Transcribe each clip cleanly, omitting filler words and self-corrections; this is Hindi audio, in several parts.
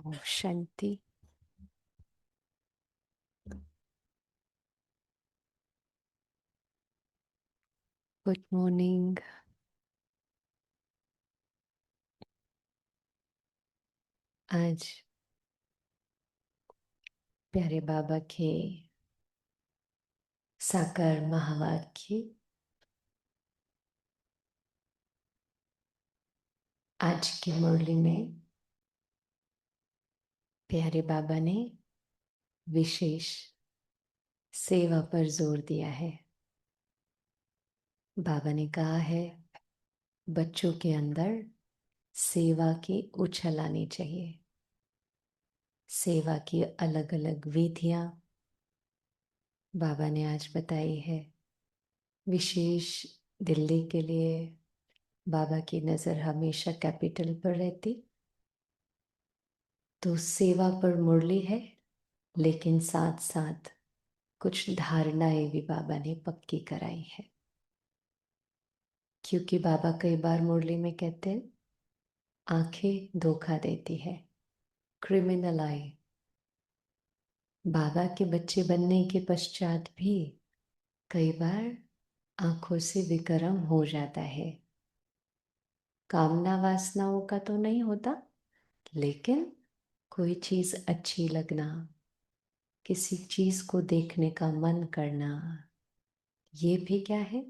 ओम शांति। Good morning. आज प्यारे बाबा के साकार महावाक्य आज की मुरली में प्यारे बाबा ने विशेष सेवा पर जोर दिया है। बाबा ने कहा है बच्चों के अंदर सेवा की उछल आनी चाहिए। सेवा की अलग अलग विधियां बाबा ने आज बताई है। विशेष दिल्ली के लिए बाबा की नजर हमेशा कैपिटल पर रहती, तो सेवा पर मुरली है, लेकिन साथ साथ कुछ धारणाएं भी बाबा ने पक्की कराई है। क्योंकि बाबा कई बार मुरली में कहते हैं आंखें धोखा देती है, क्रिमिनल आई। बाबा के बच्चे बनने के पश्चात भी कई बार आंखों से विकर्म हो जाता है। कामना वासनाओं का तो नहीं होता, लेकिन कोई चीज अच्छी लगना, किसी चीज को देखने का मन करना, ये भी क्या है?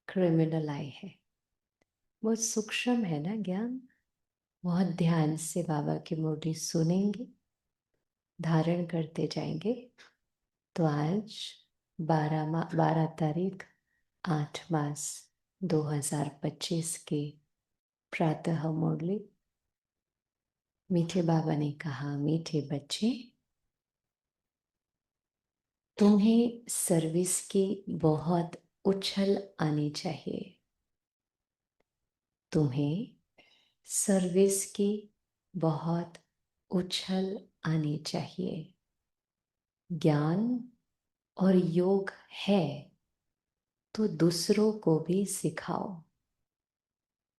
क्रिमिनल आई है। बहुत सूक्ष्म है ना ज्ञान। बहुत ध्यान से बाबा की मुरली सुनेंगे, धारण करते जाएंगे, तो आज 12 तारीख 8 मास 2025 की प्रातः मुरली। मीठे बाबा ने कहा, मीठे बच्चे, तुम्हें सर्विस की बहुत उछल आनी चाहिए। तुम्हें सर्विस की बहुत उछल आनी चाहिए। ज्ञान और योग है तो दूसरों को भी सिखाओ।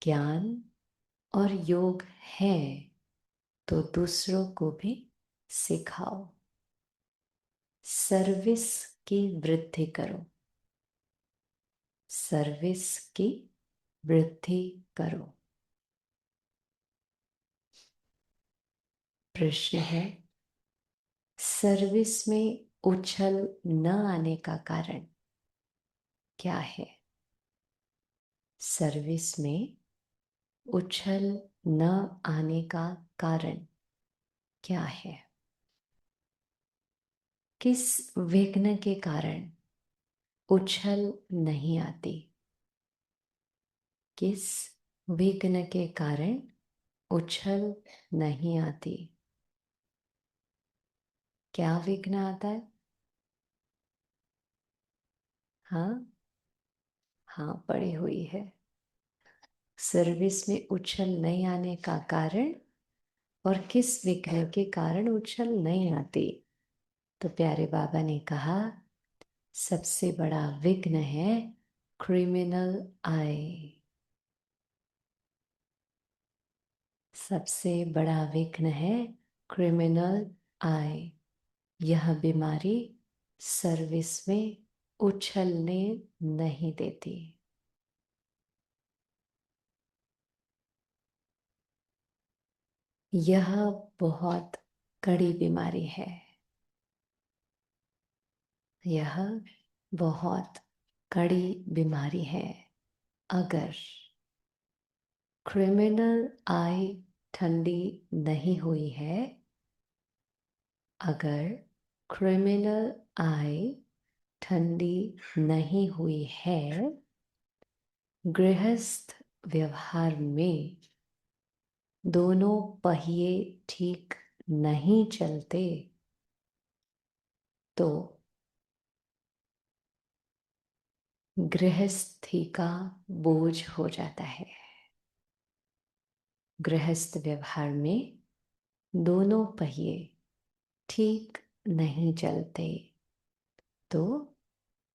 ज्ञान और योग है तो दूसरों को भी सिखाओ। सर्विस की वृद्धि करो। सर्विस की वृद्धि करो। प्रश्न है, सर्विस में उछल न आने का कारण क्या है? सर्विस में उछल न आने का कारण क्या है? किस विघ्न के कारण उछल नहीं आती? किस विघ्न के कारण उछल नहीं आती? क्या विघ्न आता है? हाँ हाँ, पड़ी हुई है। सर्विस में उछल नहीं आने का कारण और किस विघ्न के कारण उछल नहीं आती? तो प्यारे बाबा ने कहा सबसे बड़ा विघ्न है क्रिमिनल आई। सबसे बड़ा विघ्न है क्रिमिनल आई। यह बीमारी सर्विस में उछलने नहीं देती। यह बहुत कड़ी बीमारी है। यह बहुत कड़ी बीमारी है। अगर क्रिमिनल आई ठंडी नहीं हुई है, अगर क्रिमिनल आई ठंडी नहीं हुई है, गृहस्थ व्यवहार में दोनों पहिए ठीक नहीं चलते, तो गृहस्थी का बोझ हो जाता है। गृहस्थ व्यवहार में दोनों पहिए ठीक नहीं चलते, तो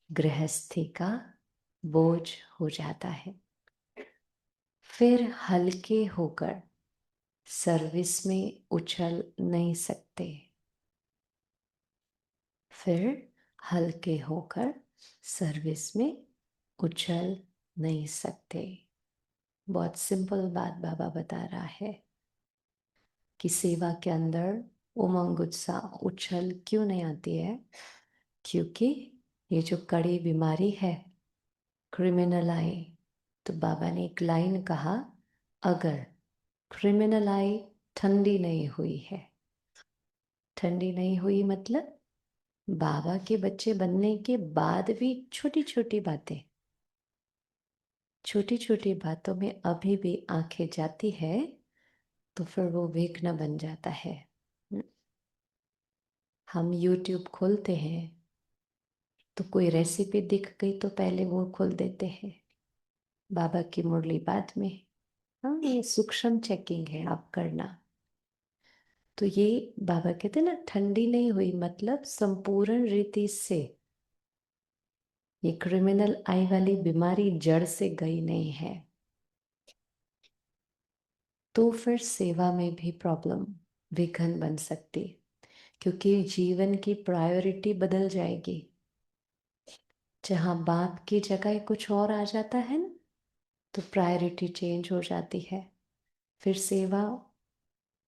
गृहस्थी का बोझ हो जाता है। फिर हल्के होकर सर्विस में उछल नहीं सकते। फिर हल्के होकर सर्विस में उछल नहीं सकते। बहुत सिंपल बात बाबा बता रहा है कि सेवा के अंदर उमंग उत्साह उछल क्यों नहीं आती है, क्योंकि ये जो कड़ी बीमारी है क्रिमिनल आई, तो बाबा ने एक लाइन कहा, अगर क्रिमिनल आई ठंडी नहीं हुई है, ठंडी नहीं हुई मतलब बाबा के बच्चे बनने के बाद भी छोटी छोटी बातें, छोटी छोटी बातों में अभी भी आंखें जाती है, तो फिर वो विघ्न बन जाता है। हम YouTube खोलते हैं तो कोई रेसिपी दिख गई तो पहले वो खोल देते हैं, बाबा की मुरली बाद में। हाँ, ये सूक्ष्म चेकिंग है आप करना। तो ये बाबा कहते ना, ठंडी नहीं हुई मतलब संपूर्ण रीति से ये क्रिमिनल आई वाली बीमारी जड़ से गई नहीं है। तो फिर सेवा में भी प्रॉब्लम, विघन बन सकती, क्योंकि जीवन की प्रायोरिटी बदल जाएगी। जहाँ बाप की जगह कुछ और आ जाता है ना, तो प्रायोरिटी चेंज हो जाती है, फिर सेवा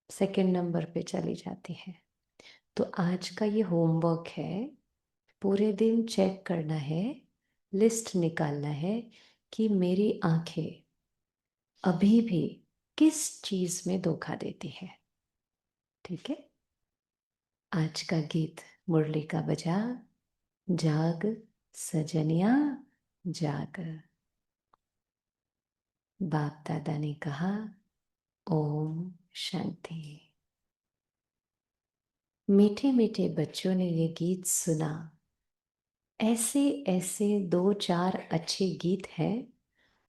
सेकंड नंबर पे चली जाती है। तो आज का ये होमवर्क है, पूरे दिन चेक करना है, लिस्ट निकालना है कि मेरी आंखें अभी भी किस चीज में धोखा देती है। ठीक है, आज का गीत मुरली का बजा, जाग सजनिया जाग। बाप दादा ने कहा, ओम शांति। मीठे मीठे बच्चों ने ये गीत सुना। ऐसे ऐसे दो चार अच्छे गीत हैं,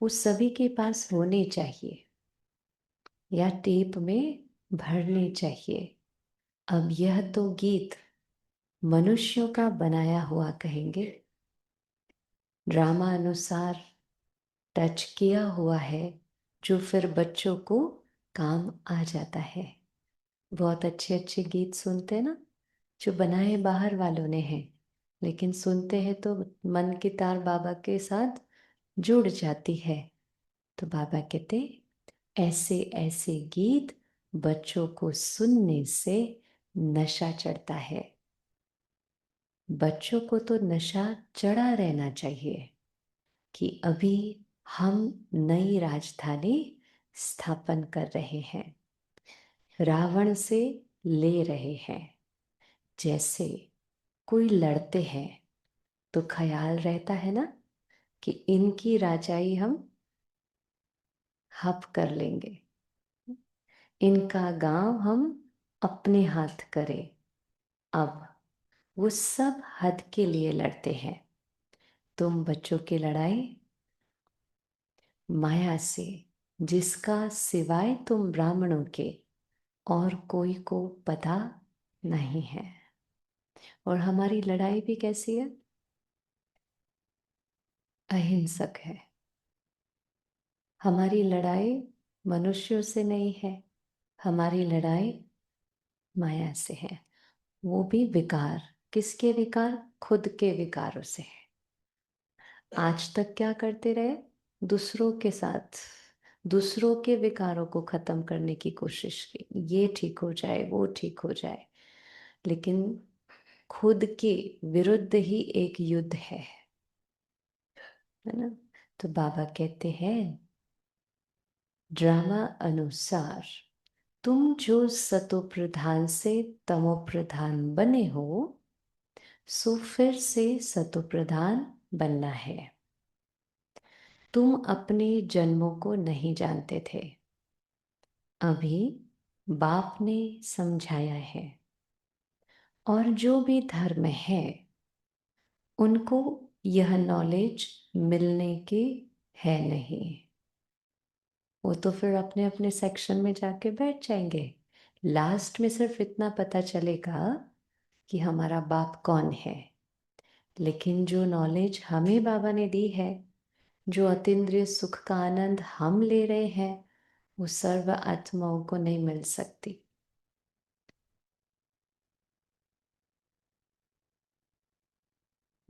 वो सभी के पास होने चाहिए या टेप में भरने चाहिए। अब यह तो गीत मनुष्यों का बनाया हुआ कहेंगे, ड्रामा अनुसार टच किया हुआ है, जो फिर बच्चों को काम आ जाता है। बहुत अच्छे अच्छे गीत सुनते हैं ना, जो बनाए बाहर वालों ने हैं, लेकिन सुनते हैं तो मन की तार बाबा के साथ जुड़ जाती है। तो बाबा कहते, ऐसे ऐसे गीत बच्चों को सुनने से नशा चढ़ता है। बच्चों को तो नशा चढ़ा रहना चाहिए कि अभी हम नई राजधानी स्थापन कर रहे हैं, रावण से ले रहे हैं। जैसे कोई लड़ते हैं तो ख्याल रहता है ना कि इनकी राजाई हम हप कर लेंगे, इनका गांव हम अपने हाथ करें। अब वो सब हद के लिए लड़ते हैं। तुम बच्चों की लड़ाई माया से, जिसका सिवाय तुम ब्राह्मणों के और कोई को पता नहीं है। और हमारी लड़ाई भी कैसी है, अहिंसक है। हमारी लड़ाई मनुष्यों से नहीं है, हमारी लड़ाई माया से है। वो भी विकार, किसके विकार, खुद के विकारों से है। आज तक क्या करते रहे, दूसरों के साथ दूसरों के विकारों को खत्म करने की कोशिश की, ये ठीक हो जाए वो ठीक हो जाए, लेकिन खुद के विरुद्ध ही एक युद्ध है ना। तो बाबा कहते हैं, ड्रामा अनुसार तुम जो सतो प्रधान से तमो प्रधान बने हो, सो फिर से सतो प्रधान बनना है। तुम अपने जन्मों को नहीं जानते थे, अभी बाप ने समझाया है। और जो भी धर्म है उनको यह नॉलेज मिलने की है नहीं, वो तो फिर अपने अपने सेक्शन में जाके बैठ जाएंगे। लास्ट में सिर्फ इतना पता चलेगा कि हमारा बाप कौन है। लेकिन जो नॉलेज हमें बाबा ने दी है, जो अतीन्द्रिय सुख का आनंद हम ले रहे हैं, वो सर्व आत्माओं को नहीं मिल सकती।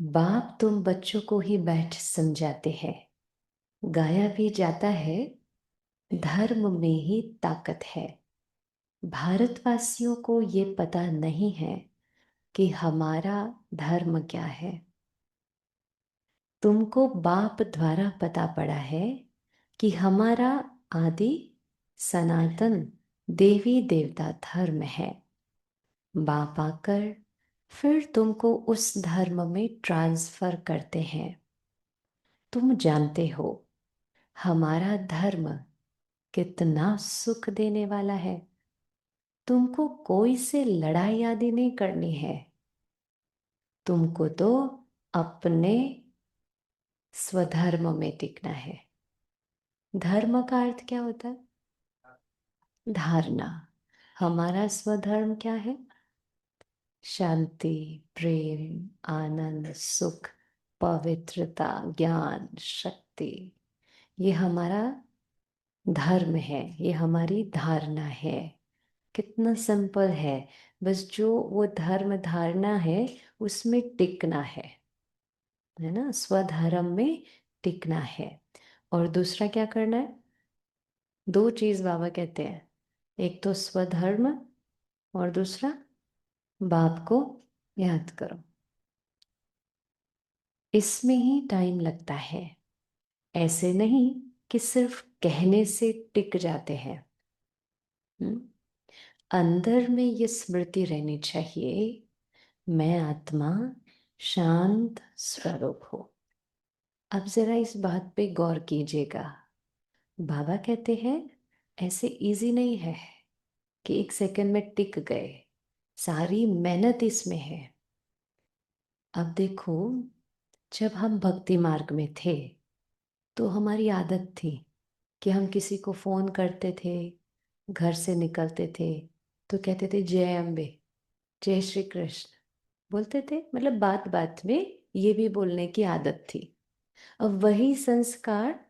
बाप तुम बच्चों को ही बैठ समझाते हैं। गाया भी जाता है, धर्म में ही ताकत है। भारतवासियों को ये पता नहीं है कि हमारा धर्म क्या है। तुमको बाप द्वारा पता पड़ा है कि हमारा आदि सनातन देवी देवता धर्म है। बाप आकर फिर तुमको उस धर्म में ट्रांसफर करते हैं। तुम जानते हो हमारा धर्म कितना सुख देने वाला है। तुमको कोई से लड़ाई आदि नहीं करनी है। तुमको तो अपने स्वधर्म में टिकना है। धर्म का अर्थ क्या होता है? धारणा। हमारा स्वधर्म क्या है? शांति, प्रेम, आनंद, सुख, पवित्रता, ज्ञान, शक्ति। ये हमारा धर्म है, ये हमारी धारणा है। कितना सिंपल है। बस जो वो धर्म धारणा है उसमें टिकना है ना, स्वधर्म में टिकना है। और दूसरा क्या करना है? दो चीज बाबा कहते हैं, एक तो स्वधर्म और दूसरा बाप को याद करो। इसमें ही टाइम लगता है। ऐसे नहीं कि सिर्फ कहने से टिक जाते हैं। हम्म? अंदर में ये स्मृति रहनी चाहिए, मैं आत्मा शांत स्वरूप हूं। अब जरा इस बात पे गौर कीजिएगा। बाबा कहते हैं ऐसे इजी नहीं है कि एक सेकंड में टिक गए, सारी मेहनत इसमें है। अब देखो, जब हम भक्ति मार्ग में थे तो हमारी आदत थी कि हम किसी को फोन करते थे, घर से निकलते थे तो कहते थे जय अम्बे, जय श्री कृष्ण बोलते थे। मतलब बात बात में ये भी बोलने की आदत थी। अब वही संस्कार,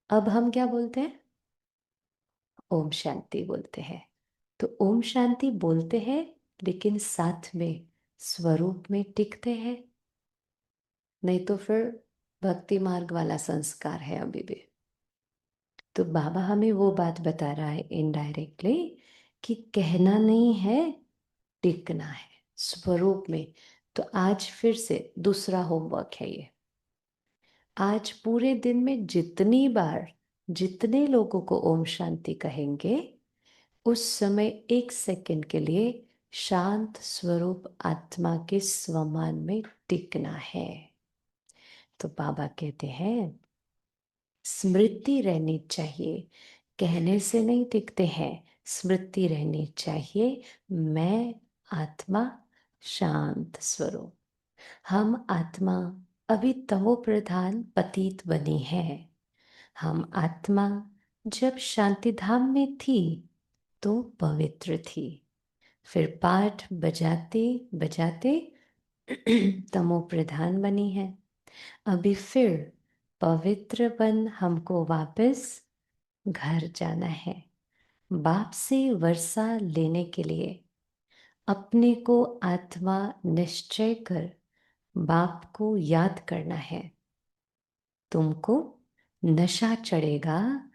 अब हम क्या बोलते हैं? ओम शांति बोलते हैं। तो ओम शांति बोलते हैं लेकिन साथ में स्वरूप में टिकते हैं। नहीं तो फिर भक्ति मार्ग वाला संस्कार है अभी भी। तो बाबा हमें वो बात बता रहा है इनडायरेक्टली कि कहना नहीं है, टिकना है स्वरूप में। तो आज फिर से दूसरा होमवर्क है ये। आज पूरे दिन में जितनी बार जितने लोगों को ओम शांति कहेंगे, उस समय एक सेकंड के लिए शांत स्वरूप आत्मा के स्वमान में टिकना है। तो बाबा कहते हैं स्मृति रहनी चाहिए, कहने से नहीं टिकते हैं। स्मृति रहनी चाहिए, मैं आत्मा शांत स्वरूप। हम आत्मा अभी तमो प्रधान पतित बनी है। हम आत्मा जब शांति धाम में थी तो पवित्र थी। फिर पाठ बजाते बजाते तमो प्रधान बनी है। अभी फिर पवित्र बन हमको वापस घर जाना है। बाप से वर्षा लेने के लिए अपने को आत्मा निश्चय कर बाप को याद करना है। तुमको नशा चढ़ेगा,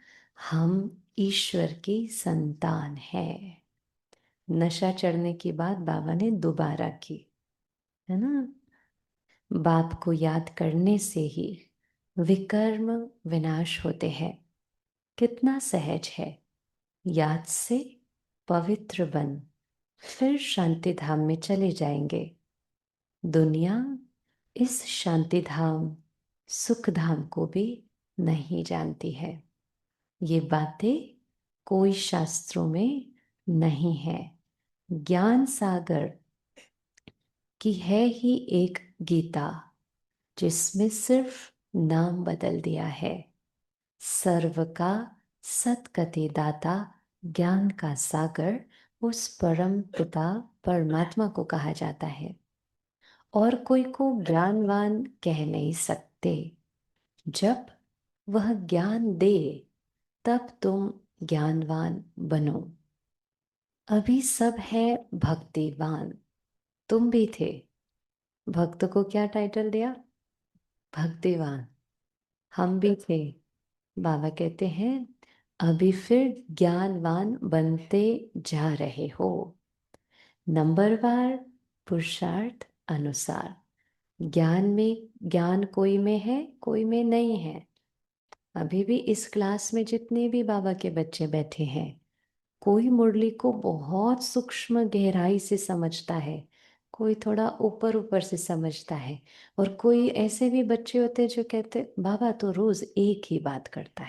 हम ईश्वर की संतान है। नशा चढ़ने की बात बाबा ने दोबारा की है ना। बाप को याद करने से ही विकर्म विनाश होते हैं। कितना सहज है। याद से पवित्र बन फिर शांति धाम में चले जाएंगे। दुनिया इस शांति धाम सुख धाम को भी नहीं जानती है। ये बातें कोई शास्त्रों में नहीं है। ज्ञान सागर की है ही एक गीता, जिसमें सिर्फ नाम बदल दिया है। सर्व का सतगति दाता ज्ञान का सागर उस परम पिता परमात्मा को कहा जाता है। और कोई को ज्ञानवान कह नहीं सकते। जब वह ज्ञान दे तब तुम ज्ञानवान बनो। अभी सब है भक्तिवान। तुम भी थे। भक्त को क्या टाइटल दिया? भक्तिवान। हम भी थे। बाबा कहते हैं अभी फिर ज्ञानवान बनते जा रहे हो, नंबरवार पुरुषार्थ अनुसार। ज्ञान कोई में है, कोई में नहीं है। अभी भी इस क्लास में जितने भी बाबा के बच्चे बैठे हैं, कोई मुरली को बहुत सूक्ष्म गहराई से समझता है, कोई थोड़ा ऊपर ऊपर से समझता है, और कोई ऐसे भी बच्चे होते हैं जो कहते बाबा तो रोज एक ही बात करता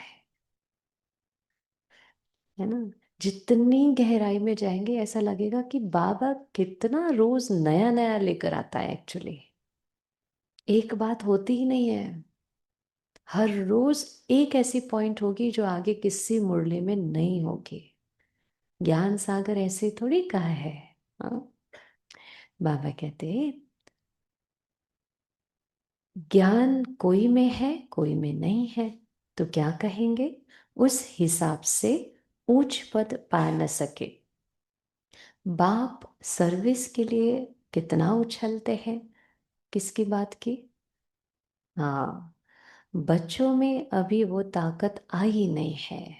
है ना। जितनी गहराई में जाएंगे ऐसा लगेगा कि बाबा कितना रोज नया नया लेकर आता है। एक्चुअली एक बात होती ही नहीं है। हर रोज एक ऐसी पॉइंट होगी जो आगे किसी मुरली में नहीं होगी। ज्ञान सागर ऐसे थोड़ी कहा है। हाँ? बाबा कहते ज्ञान कोई में है, कोई में नहीं है, तो क्या कहेंगे? उस हिसाब से ऊंच पद पा न सके। बाप सर्विस के लिए कितना उछलते हैं। किसकी बात की? हाँ, बच्चों में अभी वो ताकत आई नहीं है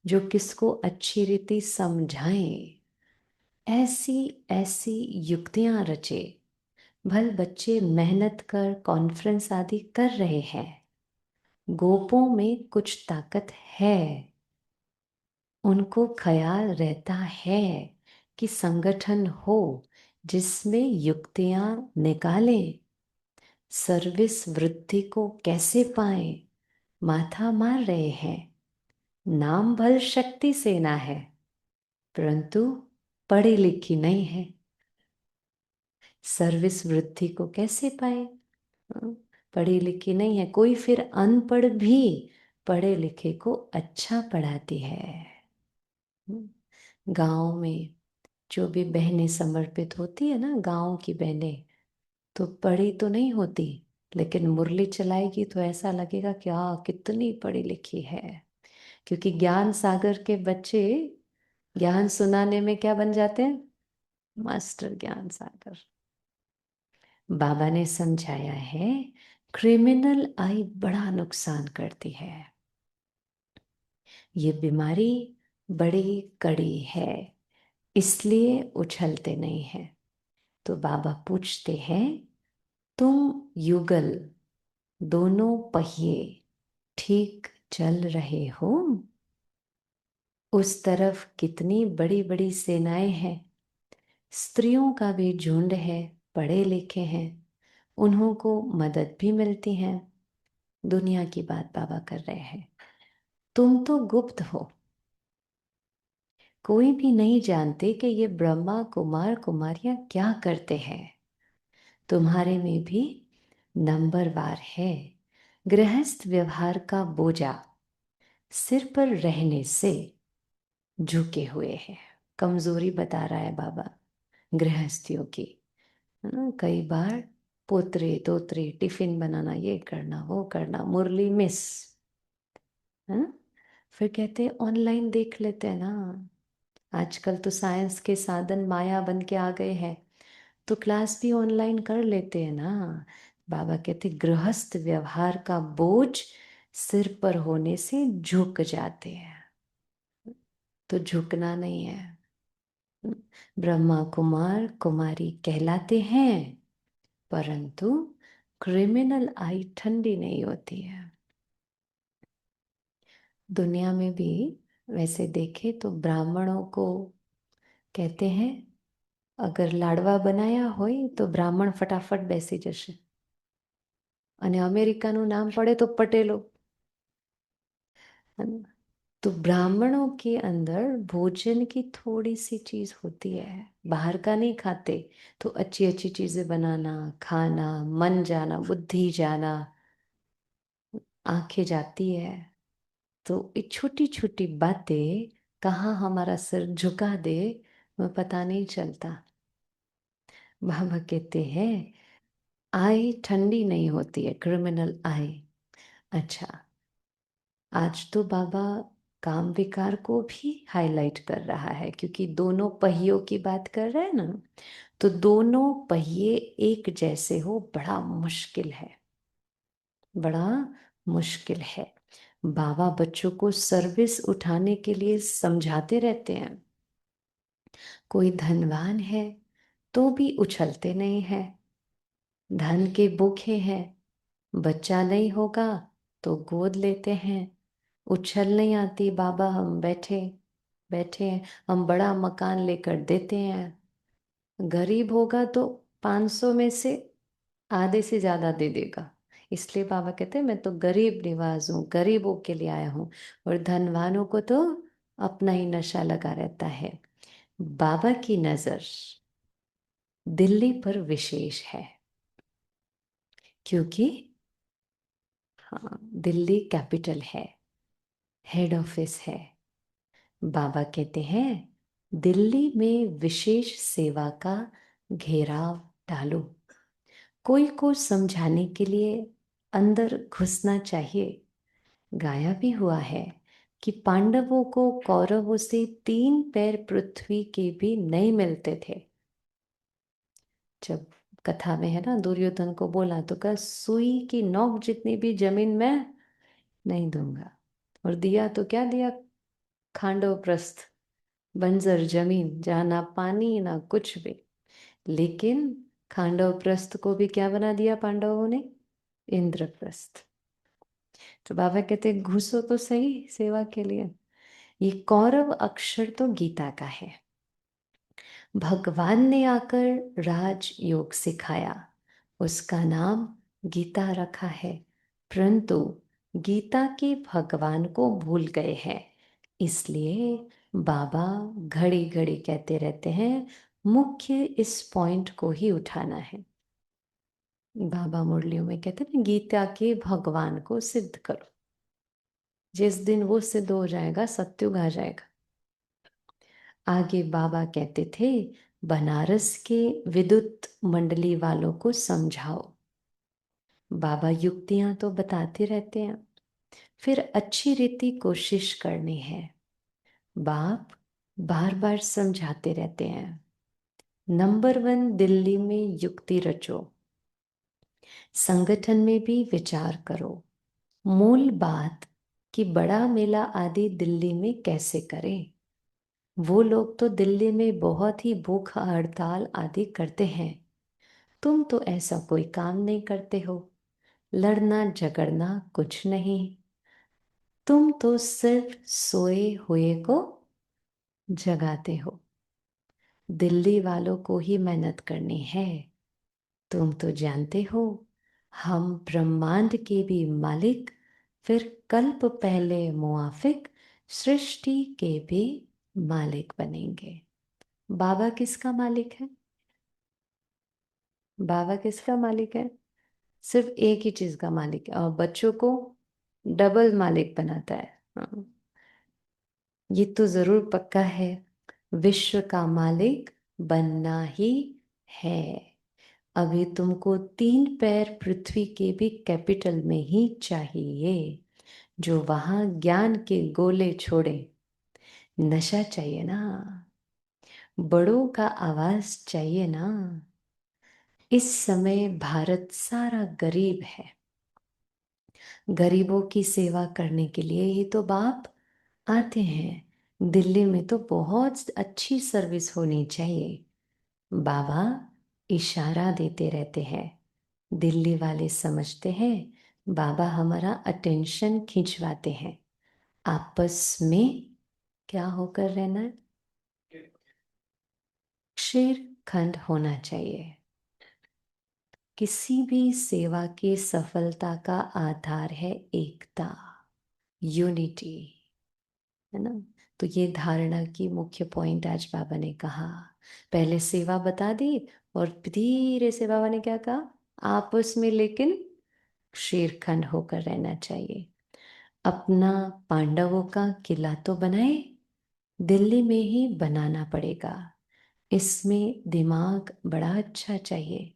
जो किसको अच्छी रीति समझाएं, ऐसी ऐसी युक्तियां रचे। भल बच्चे मेहनत कर कॉन्फ्रेंस आदि कर रहे हैं, गोपों में कुछ ताकत है। उनको ख्याल रहता है कि संगठन हो जिसमें युक्तियां निकालें, सर्विस वृद्धि को कैसे पाए। माथा मार रहे हैं। नाम भल शक्ति सेना है, परंतु पढ़ी लिखी नहीं है। सर्विस वृद्धि को कैसे पाए? हाँ, पढ़ी लिखी नहीं है। कोई फिर अनपढ़ भी पढ़े लिखे को अच्छा पढ़ाती है। गांव में जो भी बहनें समर्पित होती है ना, गांव की बहनें, तो पढ़ी तो नहीं होती, लेकिन मुरली चलाएगी तो ऐसा लगेगा कि कितनी पढ़ी लिखी है। क्योंकि ज्ञान सागर के बच्चे ज्ञान सुनाने में क्या बन जाते हैं? मास्टर ज्ञान सागर। बाबा ने समझाया है क्रिमिनल आई बड़ा नुकसान करती है। ये बीमारी बड़ी कड़ी है, इसलिए उछलते नहीं है। तो बाबा पूछते हैं तुम युगल दोनों पहिए ठीक चल रहे हो? उस तरफ कितनी बड़ी बड़ी सेनाएं हैं, स्त्रियों का भी झुंड है, पढ़े लिखे हैं, उन्हों को मदद भी मिलती है। दुनिया की बात बाबा कर रहे हैं। तुम तो गुप्त हो, कोई भी नहीं जानते कि ये ब्रह्मा कुमार कुमारियां क्या करते हैं। तुम्हारे में भी नंबरवार है। गृहस्थ व्यवहार का बोझा सिर पर रहने से झुके हुए हैं। कमजोरी बता रहा है बाबा गृहस्थियों की, है ना। कई बार पोतरे तोतरे टिफिन बनाना, ये करना वो करना, मुरली मिस, है ना। फिर कहते हैं ऑनलाइन देख लेते हैं ना। आजकल तो साइंस के साधन माया बन के आ गए हैं, तो क्लास भी ऑनलाइन कर लेते हैं ना। बाबा कहते गृहस्थ व्यवहार का बोझ सिर पर होने से झुक जाते हैं। तो झुकना नहीं है। ब्रह्मा कुमार कुमारी कहलाते हैं, परंतु क्रिमिनल आई ठंडी नहीं होती है। दुनिया में भी वैसे देखे तो ब्राह्मणों को कहते हैं अगर लाडवा बनाया હોય તો બ્રાહ્મણ ફટાફટ બેસી જશે, અને અમેરિકાનું નામ પડે તો પટેલો, है ना। तो ब्राह्मणों के अंदर भोजन की थोड़ी सी चीज होती है, बाहर का नहीं खाते, तो अच्छी अच्छी चीजें बनाना, खाना, मन जाना, बुद्धि जाना, आंखें जाती है। तो ये छोटी छोटी बातें कहाँ हमारा सिर झुका दे, वह पता नहीं चलता। बाबा कहते हैं आई ठंडी नहीं होती है, क्रिमिनल आई। अच्छा, आज तो बाबा काम विकार को भी हाईलाइट कर रहा है, क्योंकि दोनों पहियों की बात कर रहे हैं ना, तो दोनों पहिए एक जैसे हो बड़ा मुश्किल है, बड़ा मुश्किल है। बाबा बच्चों को सर्विस उठाने के लिए समझाते रहते हैं। कोई धनवान है तो भी उछलते नहीं है, धन के भूखे हैं, बच्चा नहीं होगा तो गोद लेते हैं। उछल नहीं आती बाबा, हम बैठे बैठे हैं, हम बड़ा मकान लेकर देते हैं। गरीब होगा तो 500 में से आधे से ज्यादा दे देगा। इसलिए बाबा कहते हैं मैं तो गरीब निवाज हूँ, गरीबों के लिए आया हूँ। और धनवानों को तो अपना ही नशा लगा रहता है। बाबा की नजर दिल्ली पर विशेष है, क्योंकि हाँ, दिल्ली कैपिटल है, हेड ऑफिस है। बाबा कहते हैं दिल्ली में विशेष सेवा का घेराव डालो। कोई को समझाने के लिए अंदर घुसना चाहिए। गाया भी हुआ है कि पांडवों को कौरवों से 3 पैर पृथ्वी के भी नहीं मिलते थे। जब कथा में है ना, दुर्योधन को बोला तो कहा सुई की नोक जितनी भी जमीन मैं नहीं दूंगा। और दिया तो क्या दिया, खांडव प्रस्थ, बंजर जमीन जहां ना पानी ना कुछ भी। लेकिन खांडव प्रस्थ को भी क्या बना दिया पांडवों ने, इंद्रप्रस्थ। तो बाबा कहते घुसो तो सही सेवा के लिए। ये कौरव अक्षर तो गीता का है। भगवान ने आकर राजयोग सिखाया, उसका नाम गीता रखा है। परंतु गीता के भगवान को भूल गए हैं, इसलिए बाबा घड़ी घड़ी कहते रहते हैं मुख्य इस पॉइंट को ही उठाना है। बाबा मुरलियों में कहते हैं गीता के भगवान को सिद्ध करो। जिस दिन वो सिद्ध हो जाएगा सत्युग आ जाएगा। आगे बाबा कहते थे बनारस के विद्युत मंडली वालों को समझाओ। बाबा युक्तियां तो बताते रहते हैं, फिर अच्छी रीति कोशिश करनी है। बाप बार बार समझाते रहते हैं नंबर 1 दिल्ली में युक्ति रचो, संगठन में भी विचार करो। मूल बात कि बड़ा मेला आदि दिल्ली में कैसे करें। वो लोग तो दिल्ली में बहुत ही भूख हड़ताल आदि करते हैं, तुम तो ऐसा कोई काम नहीं करते हो। लड़ना झगड़ना कुछ नहीं, तुम तो सिर्फ सोए हुए को जगाते हो। दिल्ली वालों को ही मेहनत करनी है। तुम तो जानते हो हम ब्रह्मांड के भी मालिक, फिर कल्प पहले मुआफिक सृष्टि के भी मालिक बनेंगे। बाबा किसका मालिक है? बाबा किसका मालिक है? सिर्फ एक ही चीज का मालिक है, और बच्चों को डबल मालिक बनाता है। हाँ, ये तो जरूर पक्का है, विश्व का मालिक बनना ही है। अभी तुमको 3 पैर पृथ्वी के भी कैपिटल में ही चाहिए, जो वहां ज्ञान के गोले छोड़े। नशा चाहिए ना, बड़ों का आवाज चाहिए ना। इस समय भारत सारा गरीब है। गरीबों की सेवा करने के लिए ही तो बाप आते हैं। दिल्ली में तो बहुत अच्छी सर्विस होनी चाहिए। बाबा इशारा देते रहते हैं, दिल्ली वाले समझते हैं बाबा हमारा अटेंशन खिंचवाते हैं। आपस में क्या होकर रहना है, शेर खंड होना चाहिए। किसी भी सेवा की सफलता का आधार है एकता, यूनिटी, है ना। तो ये धारणा की मुख्य पॉइंट आज बाबा ने कहा। पहले सेवा बता दी, और धीरे से बाबा ने क्या कहा, आपस में लेकिन शेरखंड होकर रहना चाहिए। अपना पांडवों का किला तो बनाए, दिल्ली में ही बनाना पड़ेगा। इसमें दिमाग बड़ा अच्छा चाहिए,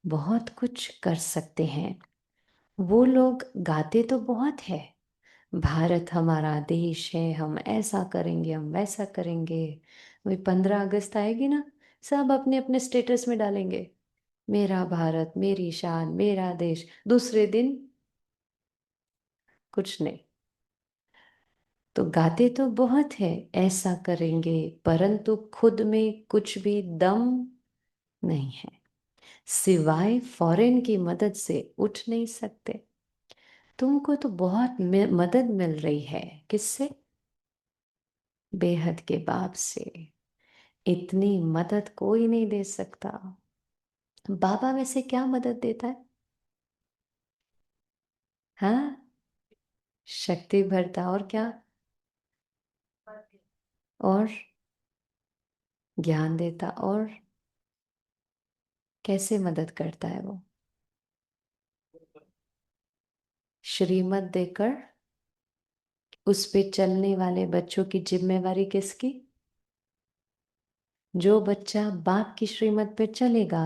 बहुत कुछ कर सकते हैं। वो लोग गाते तो बहुत है, भारत हमारा देश है, हम ऐसा करेंगे, हम वैसा करेंगे। वही 15 अगस्त आएगी ना, सब अपने अपने स्टेटस में डालेंगे, मेरा भारत, मेरी शान, मेरा देश। दूसरे दिन कुछ नहीं। तो गाते तो बहुत है, ऐसा करेंगे, परंतु खुद में कुछ भी दम नहीं है। सिवाय फॉरेन की मदद से उठ नहीं सकते। तुमको तो बहुत मदद मिल रही है। किससे? बेहद के बाप से। इतनी मदद कोई नहीं दे सकता। बाबा वैसे क्या मदद देता है? हाँ, शक्ति भरता, और क्या? और ज्ञान देता। और कैसे मदद करता है वो? श्रीमत देकर। उस पे चलने वाले बच्चों की जिम्मेवारी किसकी? जो बच्चा बाप की श्रीमत पे चलेगा,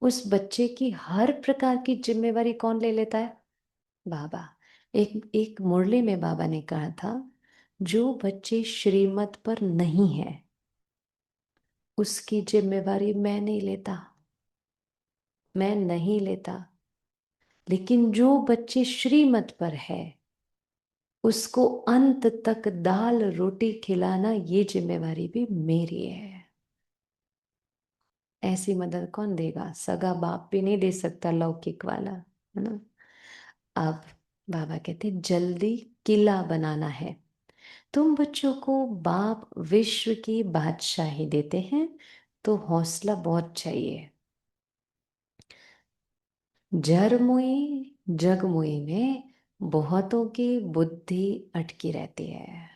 उस बच्चे की हर प्रकार की जिम्मेवारी कौन ले लेता है? बाबा। एक एक मुरली में बाबा ने कहा था, जो बच्चे श्रीमत पर नहीं है, उसकी जिम्मेवारी मैं नहीं लेता, मैं नहीं लेता। लेकिन जो बच्चे श्रीमत पर है, उसको अंत तक दाल रोटी खिलाना, ये जिम्मेवारी भी मेरी है। ऐसी मदद कौन देगा? सगा बाप भी नहीं दे सकता, लौकिक वाला, है ना। अब बाबा कहते जल्दी किला बनाना है। तुम बच्चों को बाप विश्व की बादशाही देते हैं, तो हौसला बहुत चाहिए। जरमुई जगमुई में बहुतों की बुद्धि अटकी रहती है।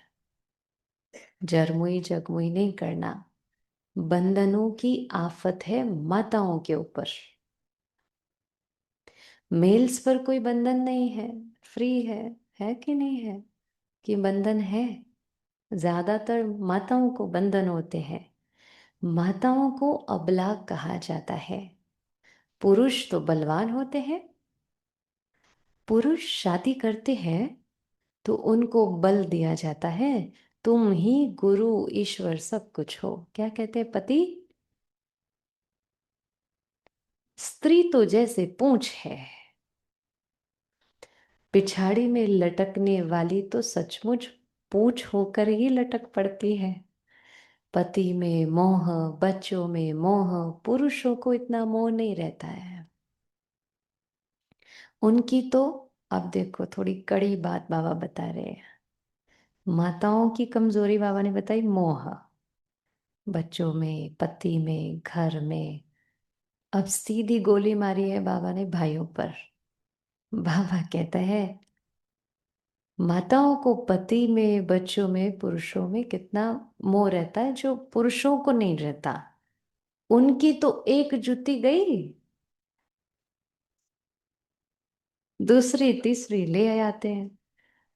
जरमुई जगमुई नहीं करना। बंधनों की आफत है माताओं के ऊपर। मेल्स पर कोई बंधन नहीं है, फ्री है कि नहीं है? कि बंधन है? ज्यादातर माताओं को बंधन होते हैं। माताओं को अबला कहा जाता है। पुरुष तो बलवान होते हैं। पुरुष शादी करते हैं तो उनको बल दिया जाता है, तुम ही गुरु ईश्वर सब कुछ हो। क्या कहते हैं पति? स्त्री तो जैसे पूंछ है, पिछाड़ी में लटकने वाली तो सचमुच पूंछ होकर ही लटक पड़ती है। पति में मोह, बच्चों में मोह, पुरुषों को इतना मोह नहीं रहता है उनकी तो। अब देखो, थोड़ी कड़ी बात बाबा बता रहे हैं। माताओं की कमजोरी बाबा ने बताई, मोह। बच्चों में, पति में, घर में। अब सीधी गोली मारी है बाबा ने भाइयों पर। बाबा कहता है, माताओं को पति में, बच्चों में, पुरुषों में कितना मोह रहता है, जो पुरुषों को नहीं रहता। उनकी तो एक जुती गई, दूसरी तीसरी ले आते हैं।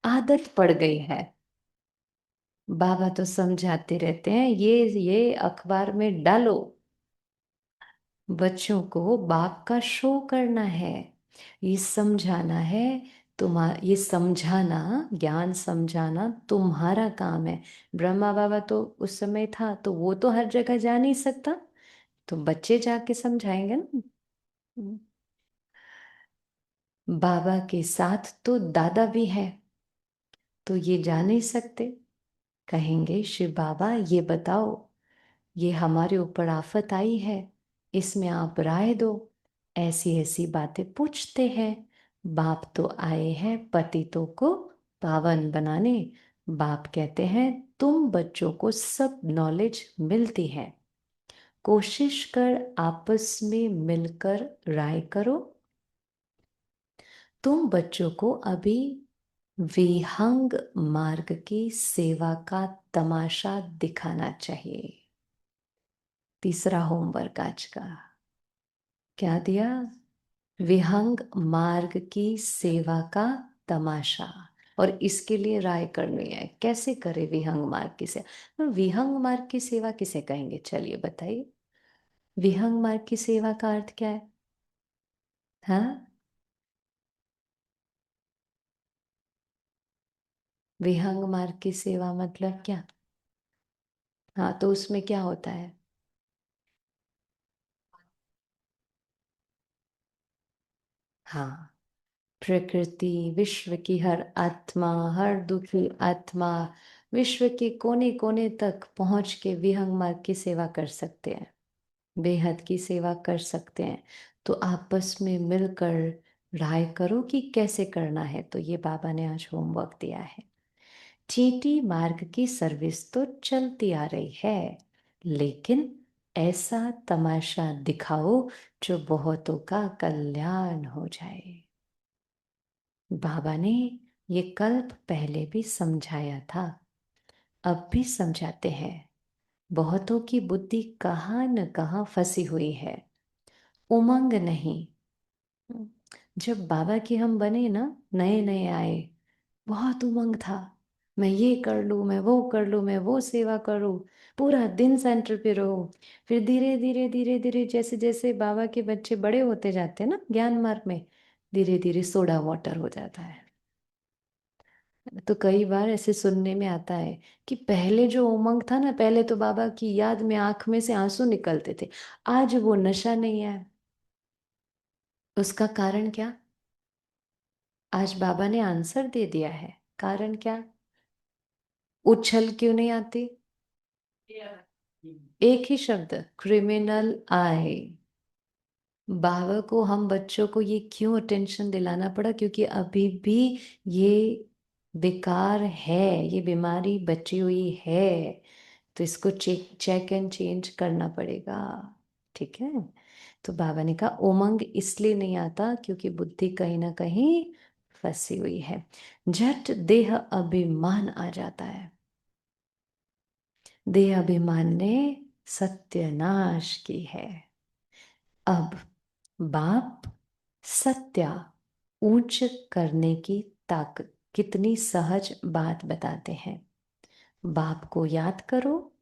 आदत पड़ गई है। बाबा तो समझाते रहते हैं, ये अखबार में डालो। बच्चों को बाप का शो करना है, ये समझाना है। ये समझाना, ज्ञान समझाना तुम्हारा काम है। ब्रह्मा बाबा तो उस समय था, तो वो तो हर जगह जा नहीं सकता, तो बच्चे जाके समझाएंगे ना। बाबा के साथ तो दादा भी है, तो ये जा नहीं सकते। कहेंगे, शिव बाबा ये बताओ, ये हमारे ऊपर आफत आई है, इसमें आप राय दो। ऐसी ऐसी बातें पूछते हैं। बाप तो आए हैं पतितों को पावन बनाने। बाप कहते हैं, तुम बच्चों को सब नॉलेज मिलती है, कोशिश कर आपस में मिलकर राय करो। तुम बच्चों को अभी विहंग मार्ग की सेवा का तमाशा दिखाना चाहिए। तीसरा होमवर्क आज का क्या दिया? विहंग मार्ग की सेवा का तमाशा। और इसके लिए राय करनी है, कैसे करे विहंग मार्ग की सेवा। विहंग मार्ग की सेवा किसे कहेंगे, चलिए बताइए। विहंग मार्ग की सेवा का अर्थ क्या है? हाँ, विहंग मार्ग की सेवा मतलब क्या? हाँ, तो उसमें क्या होता है? हाँ, प्रकृति, विश्व की हर आत्मा, हर दुखी आत्मा, विश्व के कोने कोने तक पहुंच के विहंग मार्ग की सेवा कर सकते हैं, बेहद की सेवा कर सकते हैं। तो आपस में मिलकर राय करो कि कैसे करना है। तो ये बाबा ने आज होमवर्क दिया है। चींटी मार्ग की सर्विस तो चलती आ रही है, लेकिन ऐसा तमाशा दिखाओ जो बहुतों का कल्याण हो जाए। बाबा ने ये कल्प पहले भी समझाया था, अब भी समझाते हैं। बहुतों की बुद्धि कहाँ न कहाँ फंसी हुई है, उमंग नहीं। जब बाबा के हम बने ना, नए नए आए, बहुत उमंग था। मैं ये कर लूँ, मैं वो कर लूँ, मैं वो सेवा करूँ, पूरा दिन सेंटर पे रहो। फिर धीरे धीरे धीरे धीरे जैसे जैसे बाबा के बच्चे बड़े होते जाते हैं ना ज्ञान मार्ग में, धीरे धीरे सोडा वाटर हो जाता है। तो कई बार ऐसे सुनने में आता है कि पहले जो उमंग था ना, पहले तो बाबा की याद में आंख में से आंसू निकलते थे, आज वो नशा नहीं है। उसका कारण क्या? आज बाबा ने आंसर दे दिया है। कारण क्या? उछल क्यों नहीं आती? एक ही शब्द, क्रिमिनल आए। बाबा को, हम बच्चों को ये क्यों अटेंशन दिलाना पड़ा? क्योंकि अभी भी ये बेकार है, ये बीमारी बची हुई है। तो इसको चेक चेक एंड चेंज करना पड़ेगा। ठीक है। तो बाबा ने कहा उमंग इसलिए नहीं आता क्योंकि बुद्धि कहीं ना कहीं फंसी हुई है। झट देह अभिमान आ जाता है। देह अभिमान ने सत्यानाश की है। अब बाप सत्या ऊंच करने की ताकत, कितनी सहज बात बताते हैं। बाप को याद करो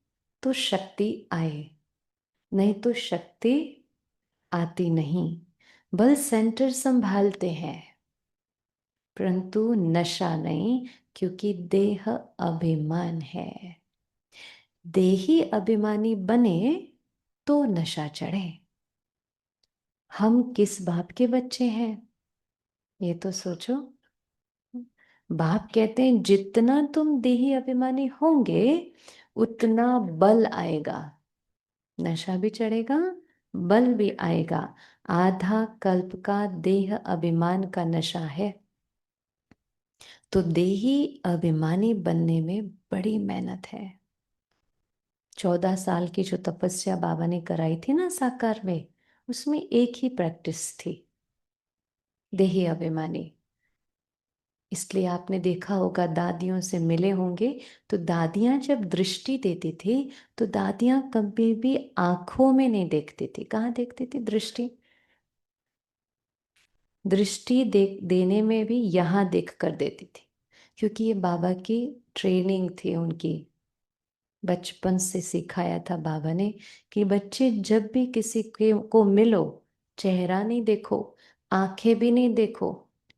तो शक्ति आए, नहीं तो शक्ति आती नहीं। बल सेंटर संभालते हैं, परंतु नशा नहीं, क्योंकि देह अभिमान है। देही अभिमानी बने तो नशा चढ़े। हम किस बाप के बच्चे हैं, ये तो सोचो। बाप कहते हैं जितना तुम देही अभिमानी होंगे उतना बल आएगा, नशा भी चढ़ेगा, बल भी आएगा। आधा कल्प का देह अभिमान का नशा है। तो देही अभिमानी बनने में बड़ी मेहनत है। 14 साल की जो तपस्या बाबा ने कराई थी ना साकार में, उसमें एक ही प्रैक्टिस थी, देही अभिमानी। इसलिए आपने देखा होगा, दादियों से मिले होंगे, तो दादियां जब दृष्टि देती थी तो दादियां कभी भी आंखों में नहीं देखती थी। कहाँ देखती थी दृष्टि? दृष्टि देने में भी यहाँ देख कर देती थी, क्योंकि ये बाबा की ट्रेनिंग थी उनकी। बचपन से सिखाया था बाबा ने कि बच्चे जब भी किसी के को मिलो, चेहरा नहीं देखो, आंखें भी नहीं देखो,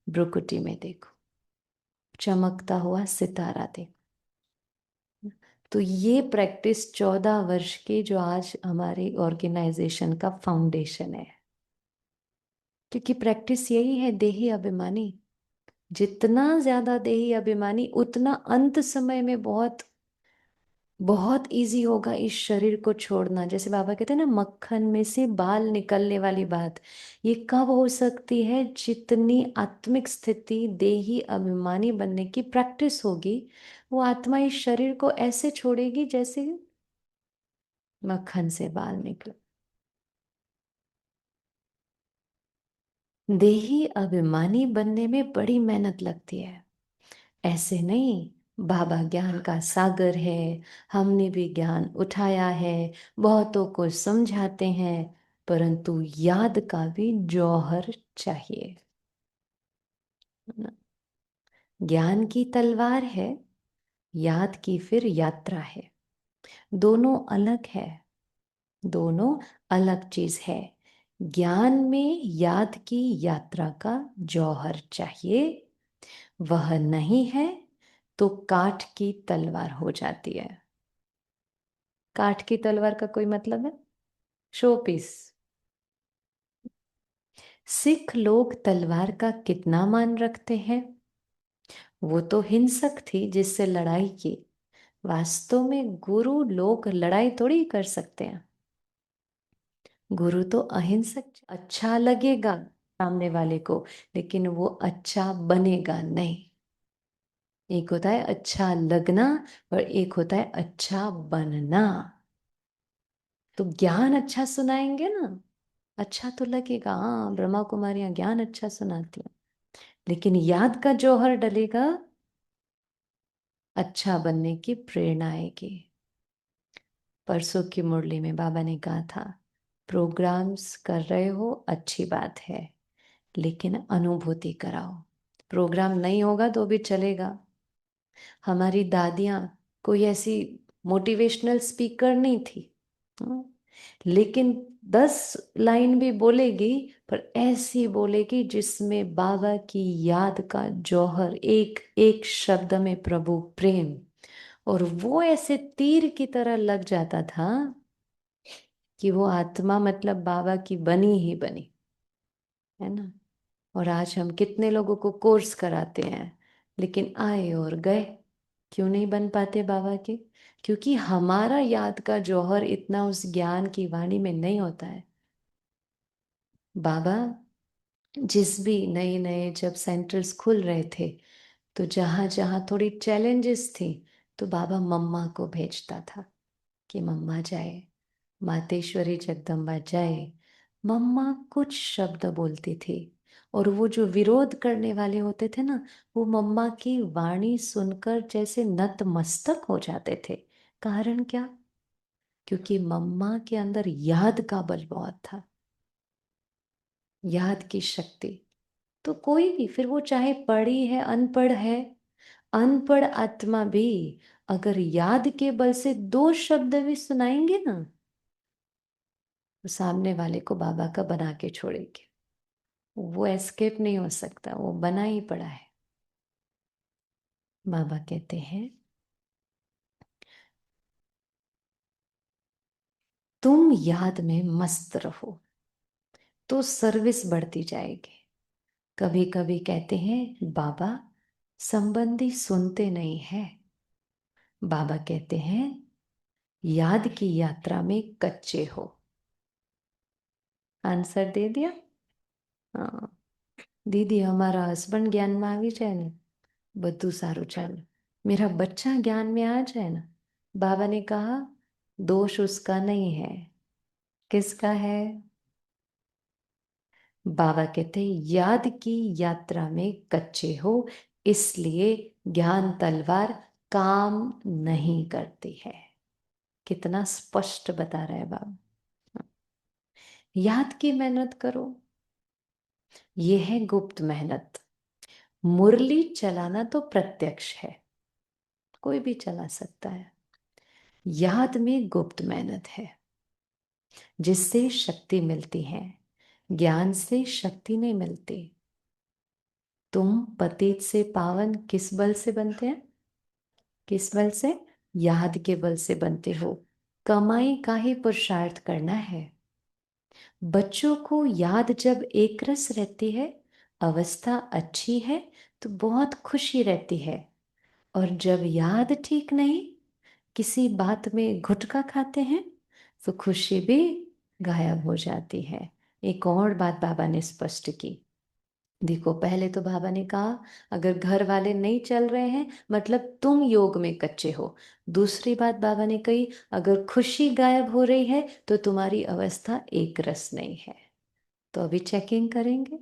भ्रुकुटी में देखो, चमकता हुआ सितारा देखो। तो ये प्रैक्टिस 14 वर्ष की, जो आज हमारी ऑर्गेनाइजेशन का फाउंडेशन है, क्योंकि प्रैक्टिस यही है देही अभिमानी। जितना ज्यादा देही अभिमानी, उतना अंत समय में बहुत बहुत इजी होगा इस शरीर को छोड़ना। जैसे बाबा कहते हैं ना, मक्खन में से बाल निकलने वाली बात, ये कब हो सकती है? जितनी आत्मिक स्थिति देही अभिमानी बनने की प्रैक्टिस होगी, वो आत्मा इस शरीर को ऐसे छोड़ेगी जैसे मक्खन से बाल निकले। देही अभिमानी बनने में बड़ी मेहनत लगती है। ऐसे नहीं, बाबा ज्ञान का सागर है, हमने भी ज्ञान उठाया है, बहुतों को समझाते हैं, परंतु याद का भी जौहर चाहिए ना। ज्ञान की तलवार है, याद की फिर यात्रा है। दोनों अलग है, दोनों अलग चीज है। ज्ञान में याद की यात्रा का जौहर चाहिए, वह नहीं है तो काठ की तलवार हो जाती है। काठ की तलवार का कोई मतलब है? Show piece. सिख लोग तलवार का कितना मान रखते हैं? वो तो हिंसक थी जिससे लड़ाई की। वास्तव में गुरु लोग लड़ाई थोड़ी कर सकते हैं। गुरु तो अहिंसक। अच्छा लगेगा सामने वाले को, लेकिन वो अच्छा बनेगा नहीं। एक होता है अच्छा लगना और एक होता है अच्छा बनना। तो ज्ञान अच्छा सुनाएंगे ना, अच्छा तो लगेगा, हाँ ब्रह्मा कुमारियां ज्ञान अच्छा सुनाती हैं, लेकिन याद का जौहर डलेगा, अच्छा बनने की प्रेरणा आएगी। परसों की मुरली में बाबा ने कहा था, प्रोग्राम्स कर रहे हो अच्छी बात है, लेकिन अनुभूति कराओ। प्रोग्राम नहीं होगा तो भी चलेगा। हमारी दादियां कोई ऐसी मोटिवेशनल स्पीकर नहीं थी, हाँ? लेकिन 10 लाइन भी बोलेगी, पर ऐसी बोलेगी जिसमें बाबा की याद का जौहर, एक एक शब्द में प्रभु प्रेम, और वो ऐसे तीर की तरह लग जाता था कि वो आत्मा मतलब बाबा की बनी ही बनी, है ना। और आज हम कितने लोगों को कोर्स कराते हैं, लेकिन आए और गए। क्यों नहीं बन पाते बाबा के? क्योंकि हमारा याद का जौहर इतना उस ज्ञान की वाणी में नहीं होता है। बाबा जिस भी नए नए जब सेंटर्स खुल रहे थे, तो जहाँ जहाँ थोड़ी चैलेंजेस थी, तो बाबा मम्मा को भेजता था कि मम्मा जाए, मातेश्वरी जगदम्बा जाए। मम्मा कुछ शब्द बोलती थी, और वो जो विरोध करने वाले होते थे ना, वो मम्मा की वाणी सुनकर जैसे नतमस्तक हो जाते थे। कारण क्या? क्योंकि मम्मा के अंदर याद का बल बहुत था, याद की शक्ति। तो कोई भी, फिर वो चाहे पढ़ी है अनपढ़ है, अनपढ़ आत्मा भी अगर याद के बल से 2 शब्द भी सुनाएंगे ना, तो सामने वाले को बाबा का बना के छोड़ेगी। वो एस्केप नहीं हो सकता, वो बना ही पड़ा है। बाबा कहते हैं, तुम याद में मस्त रहो तो सर्विस बढ़ती जाएगी। कभी कभी कहते हैं बाबा संबंधी सुनते नहीं है। बाबा कहते हैं याद की यात्रा में कच्चे हो। आंसर दे दिया। हाँ दीदी, हमारा हस्बैंड ज्ञान में આવી જાય ને, બધું સારું ચાલે। मेरा बच्चा ज्ञान में आ जाए ना, बाबा ने कहा दोष उसका नहीं है। किसका है? बाबा कहते हैं याद की यात्रा में कच्चे हो, इसलिए ज्ञान तलवार काम नहीं करती है। कितना स्पष्ट बता रहा है बाबा। याद की मेहनत करो, ये है गुप्त मेहनत। मुरली चलाना तो प्रत्यक्ष है, कोई भी चला सकता है। याद में गुप्त मेहनत है, जिससे शक्ति मिलती है, ज्ञान से शक्ति नहीं मिलती। तुम पतित से पावन किस बल से बनते हैं? किस बल से? याद के बल से बनते हो। कमाई का ही पुरुषार्थ करना है। बच्चों को याद जब एक रस रहती है, अवस्था अच्छी है, तो बहुत खुशी रहती है। और जब याद ठीक नहीं, किसी बात में गुटखा खाते हैं, तो खुशी भी गायब हो जाती है। एक और बात बाबा ने स्पष्ट की। देखो, पहले तो बाबा ने कहा अगर घर वाले नहीं चल रहे हैं मतलब तुम योग में कच्चे हो। दूसरी बात बाबा ने कही, अगर खुशी गायब हो रही है तो तुम्हारी अवस्था एक रस नहीं है। तो अभी चेकिंग करेंगे।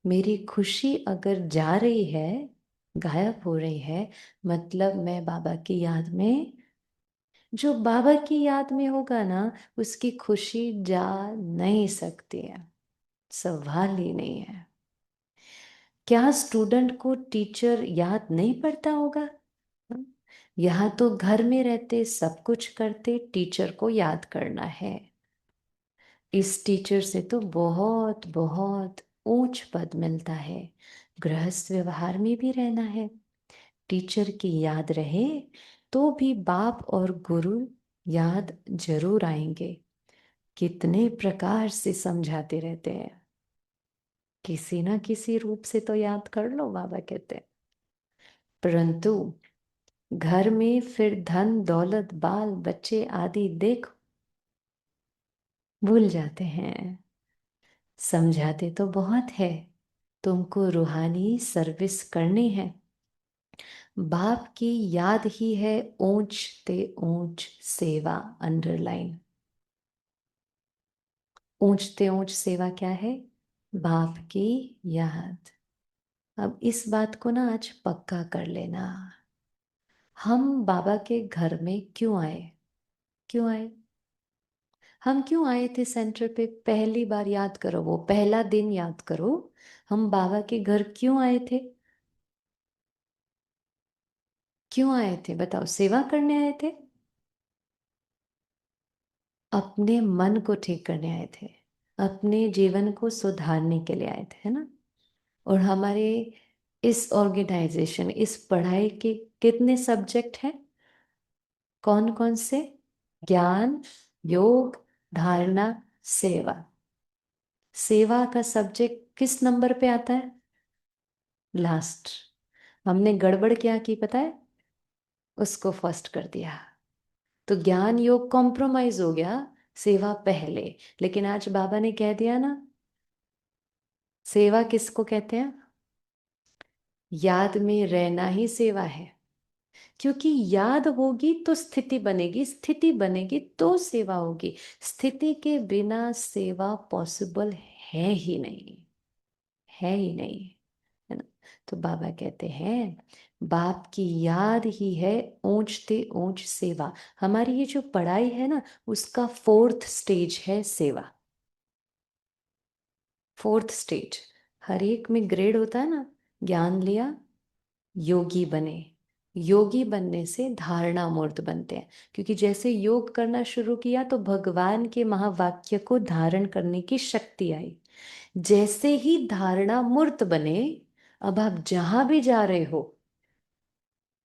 मेरी खुशी अगर जा रही है, गायब हो रही है, मतलब मैं बाबा की याद में, जो बाबा की याद में होगा ना, उसकी खुशी जा नहीं सकती है, सवाल ही नहीं है। क्या स्टूडेंट को टीचर याद नहीं पड़ता होगा? यहाँ तो घर में रहते सब कुछ करते, टीचर को याद करना है। इस टीचर से तो बहुत बहुत ऊंच पद मिलता है। गृहस्थ व्यवहार में भी रहना है, टीचर की याद रहे तो भी बाप और गुरु याद जरूर आएंगे। कितने प्रकार से समझाते रहते हैं, किसी ना किसी रूप से तो याद कर लो, बाबा कहते हैं। परंतु घर में फिर धन दौलत बाल बच्चे आदि देख भूल जाते हैं। समझाते तो बहुत है, तुमको रूहानी सर्विस करनी है। बाप की याद ही है ऊंच ते ऊंच सेवा। अंडरलाइन, ऊंच ते ऊंच सेवा क्या है? बाप की याद। अब इस बात को ना आज पक्का कर लेना। हम बाबा के घर में क्यों आए? क्यों आए? हम क्यों आए थे सेंटर पे? पहली बार याद करो, वो पहला दिन याद करो। हम बाबा के घर क्यों आए थे? क्यों आए थे बताओ? सेवा करने आए थे? अपने मन को ठीक करने आए थे, अपने जीवन को सुधारने के लिए आए थे, है ना? और हमारे इस ऑर्गेनाइजेशन, इस पढ़ाई के कितने सब्जेक्ट हैं? कौन कौन से? ज्ञान, योग, धारणा, सेवा। सेवा का सब्जेक्ट किस नंबर पे आता है? लास्ट। हमने गड़बड़ क्या की पता है? उसको फर्स्ट कर दिया। तो ज्ञान योग कॉम्प्रोमाइज हो गया, सेवा पहले। लेकिन आज बाबा ने कह दिया ना, सेवा किसको कहते हैं? याद में रहना ही सेवा है। क्योंकि याद होगी तो स्थिति बनेगी, स्थिति बनेगी तो सेवा होगी। स्थिति के बिना सेवा पॉसिबल है ही नहीं, है ही नहीं, है ना? तो बाबा कहते हैं बाप की याद ही है ऊंचते ऊंच सेवा। हमारी ये जो पढ़ाई है ना, उसका फोर्थ स्टेज है सेवा। फोर्थ स्टेज, हर एक में ग्रेड होता है ना। ज्ञान लिया, योगी बने। योगी बनने से धारणा मूर्त बनते हैं। क्योंकि जैसे योग करना शुरू किया तो भगवान के महावाक्य को धारण करने की शक्ति आई। जैसे ही धारणा मूर्त बने, अब आप जहां भी जा रहे हो,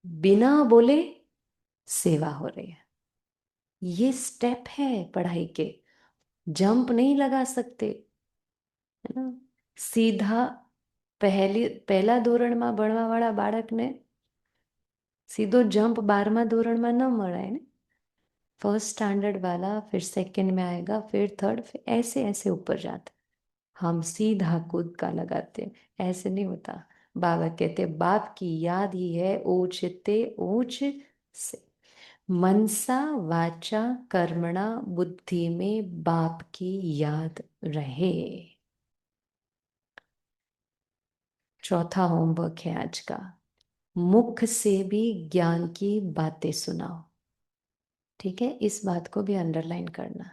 बिना बोले सेवा हो रही है। ये स्टेप है पढ़ाई के, जंप नहीं लगा सकते, है ना? सीधा પહેલા ધોરણમાં ભણવા વાળા બાળકને सीधो जंप 12मा ધોરણમાં न મળાય ને। फर्स्ट स्टैंडर्ड वाला फिर सेकंड में आएगा, फिर थर्ड, फिर ऐसे ऐसे ऊपर जाता। हम सीधा कूद का लगाते हैं, ऐसे नहीं होता। बाबा कहते बाप की याद ही है ऊंचते ऊंच से। मनसा वाचा कर्मणा बुद्धि में बाप की याद रहे। चौथा होमवर्क है आज का, मुख से भी ज्ञान की बातें सुनाओ। ठीक है, इस बात को भी अंडरलाइन करना।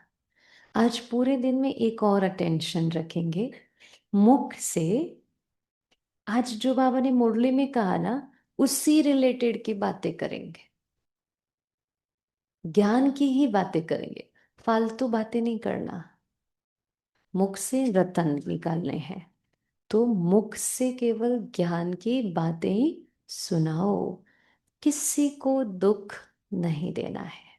आज पूरे दिन में एक और अटेंशन रखेंगे, मुख से। आज जो बाबा ने मुरली में कहा ना, उसी रिलेटेड की बातें करेंगे, ज्ञान की ही बातें करेंगे, फालतू बातें नहीं करना। मुख से रतन निकालने हैं, तो मुख से केवल ज्ञान की बातें ही सुनाओ। किसी को दुख नहीं देना है,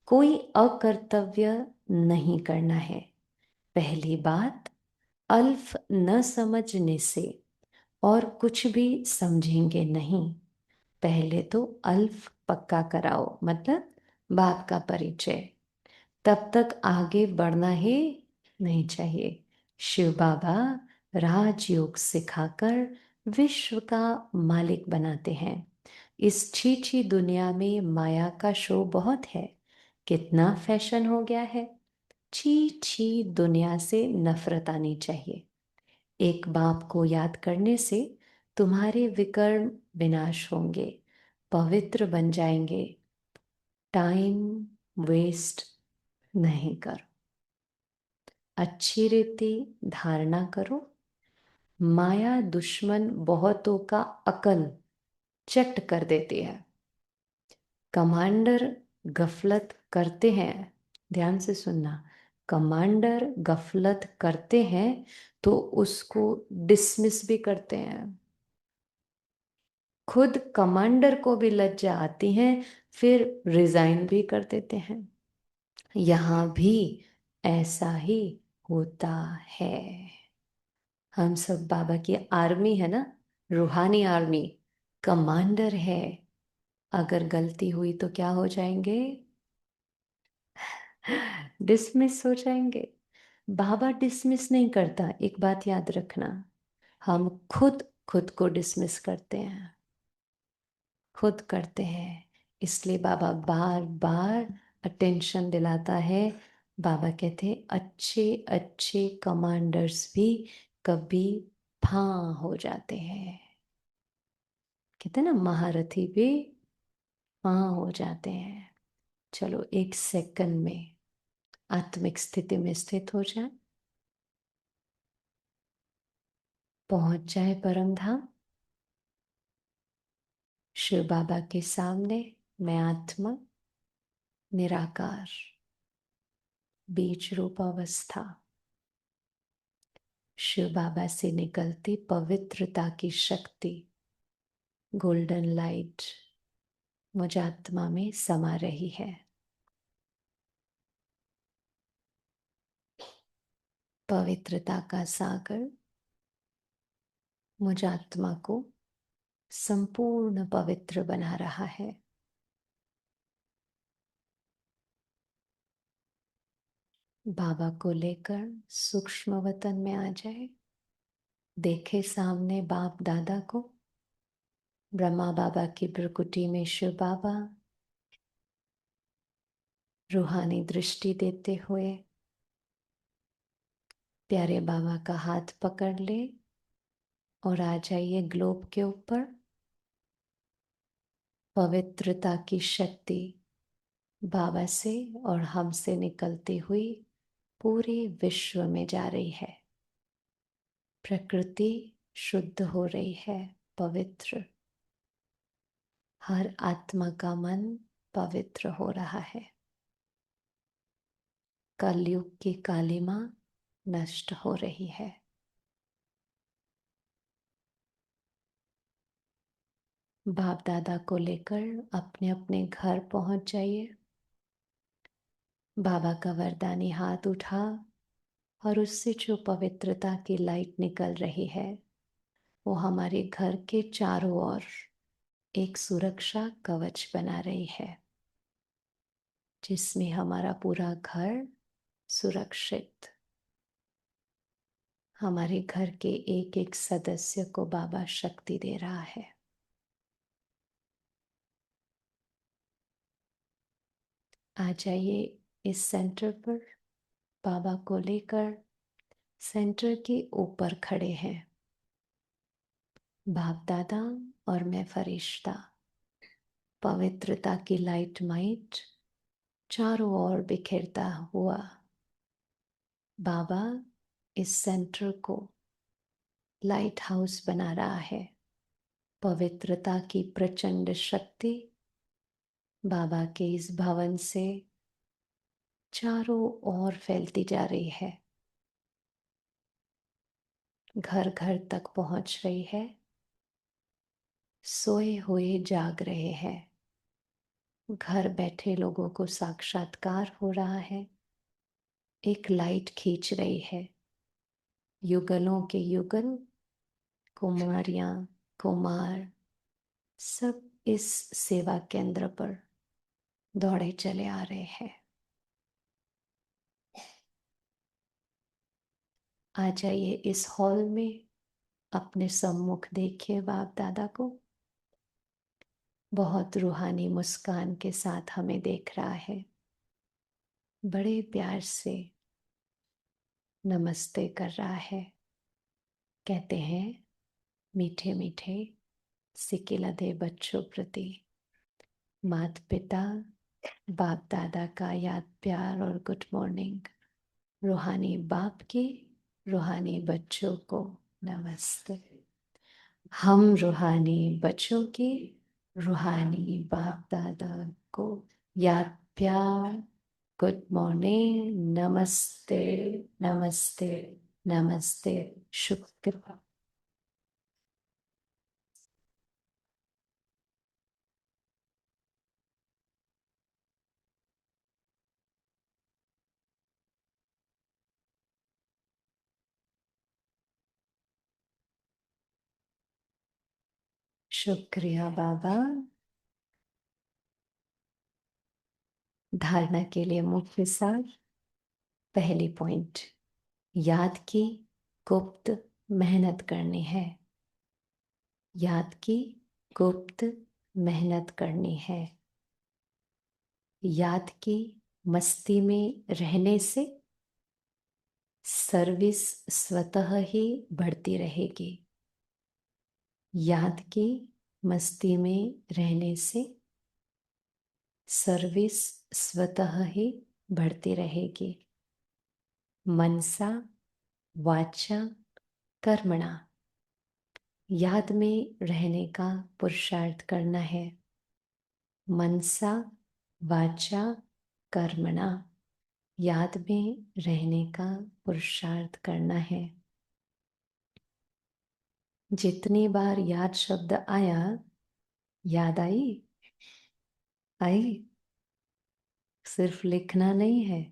कोई अकर्तव्य नहीं करना है। पहली बात, अल्फ न समझने से और कुछ भी समझेंगे नहीं। पहले तो अल्फ पक्का कराओ, मतलब बाप का परिचय, तब तक आगे बढ़ना ही नहीं चाहिए। शिव बाबा राजयोग सिखाकर विश्व का मालिक बनाते हैं। इस छी दुनिया में माया का शो बहुत है। कितना फैशन हो गया है। छी दुनिया से नफरत आनी चाहिए। एक बाप को याद करने से तुम्हारे विकर्म विनाश होंगे, पवित्र बन जाएंगे। टाइम वेस्ट नहीं करो, अच्छी रीति धारणा करो। माया दुश्मन बहुतों का अकल चट कर देती है। कमांडर गफलत करते हैं, ध्यान से सुनना। कमांडर गफलत करते हैं तो उसको डिसमिस भी करते हैं। खुद कमांडर को भी लज्जा आती है, फिर रिजाइन भी कर देते हैं। यहां भी ऐसा ही होता है। हम सब बाबा की आर्मी है ना, रूहानी आर्मी, कमांडर है। अगर गलती हुई तो क्या हो जाएंगे? डिसमिस हो जाएंगे। बाबा डिसमिस नहीं करता, एक बात याद रखना, हम खुद खुद को डिसमिस करते हैं, खुद करते हैं। इसलिए बाबा बार बार अटेंशन दिलाता है। बाबा कहते हैं अच्छे अच्छे कमांडर्स भी कभी फां हो जाते हैं। कहते हैं ना, महारथी भी फां हो जाते हैं। चलो एक सेकंड में आत्मिक स्थिति में स्थित हो जाए, पहुंच जाए परम धाम। शिव बाबा के सामने मैं आत्मा निराकार, बीज रूप अवस्था, शिव बाबा से निकलती पवित्रता की शक्ति, गोल्डन लाइट मुझ आत्मा में समा रही है। पवित्रता का सागर मुझ आत्मा को संपूर्ण पवित्र बना रहा है। बाबा को लेकर सूक्ष्म वतन में आ जाए, देखे सामने बाप दादा को, ब्रह्मा बाबा की भ्रुकुटी में शिव बाबा रूहानी दृष्टि देते हुए प्यारे बाबा का हाथ पकड़ ले और आ जाइए ग्लोब के ऊपर। पवित्रता की शक्ति बाबा से और हमसे निकलती हुई पूरे विश्व में जा रही है। प्रकृति शुद्ध हो रही है, पवित्र। हर आत्मा का मन पवित्र हो रहा है। कलयुग की कालिमा नष्ट हो रही है। बाप दादा को लेकर अपने अपने घर पहुंच जाइए। बाबा का वरदानी हाथ उठा और उससे जो पवित्रता की लाइट निकल रही है वो हमारे घर के चारों ओर एक सुरक्षा कवच बना रही है, जिसमें हमारा पूरा घर सुरक्षित। हमारे घर के एक एक सदस्य को बाबा शक्ति दे रहा है। आ जाइए इस सेंटर पर, बाबा को लेकर सेंटर के ऊपर खड़े हैं। बाप दादा और मैं फरिश्ता, पवित्रता की लाइट माइट चारों ओर बिखेरता हुआ बाबा इस सेंटर को लाइट हाउस बना रहा है। पवित्रता की प्रचंड शक्ति बाबा के इस भवन से चारों ओर फैलती जा रही है, घर घर तक पहुंच रही है। सोए हुए जाग रहे हैं, घर बैठे लोगों को साक्षात्कार हो रहा है। एक लाइट खींच रही है। युगलों के युगल, कुमारियां, कुमार सब इस सेवा केंद्र पर दौड़े चले आ रहे हैं। आ जाइए इस हॉल में, अपने सम्मुख देखिए बाप दादा को। बहुत रूहानी मुस्कान के साथ हमें देख रहा है, बड़े प्यार से नमस्ते कर रहा है। कहते हैं मीठे मीठे सिकिलधे बच्चों प्रति माता पिता बाप दादा का याद प्यार और गुड मॉर्निंग। रूहानी बाप की रूहानी बच्चों को नमस्ते। हम रूहानी बच्चों की रूहानी बाप दादा को याद प्यार गुड मॉर्निंग, नमस्ते नमस्ते नमस्ते। शुक्र शुक्रिया बाबा। धारणा के लिए मुख्य सार। पहली पॉइंट, याद की गुप्त मेहनत करनी है। याद की गुप्त मेहनत करनी है। याद की मस्ती में रहने से सर्विस स्वतः ही बढ़ती रहेगी। याद की मस्ती में रहने से सर्विस स्वतः ही बढ़ती रहेगी। मनसा वाचा कर्मणा, याद में रहने का पुरुषार्थ करना है। मनसा वाचा कर्मणा, याद में रहने का पुरुषार्थ करना है। जितनी बार याद शब्द आया, याद आई? आई? सिर्फ लिखना नहीं है,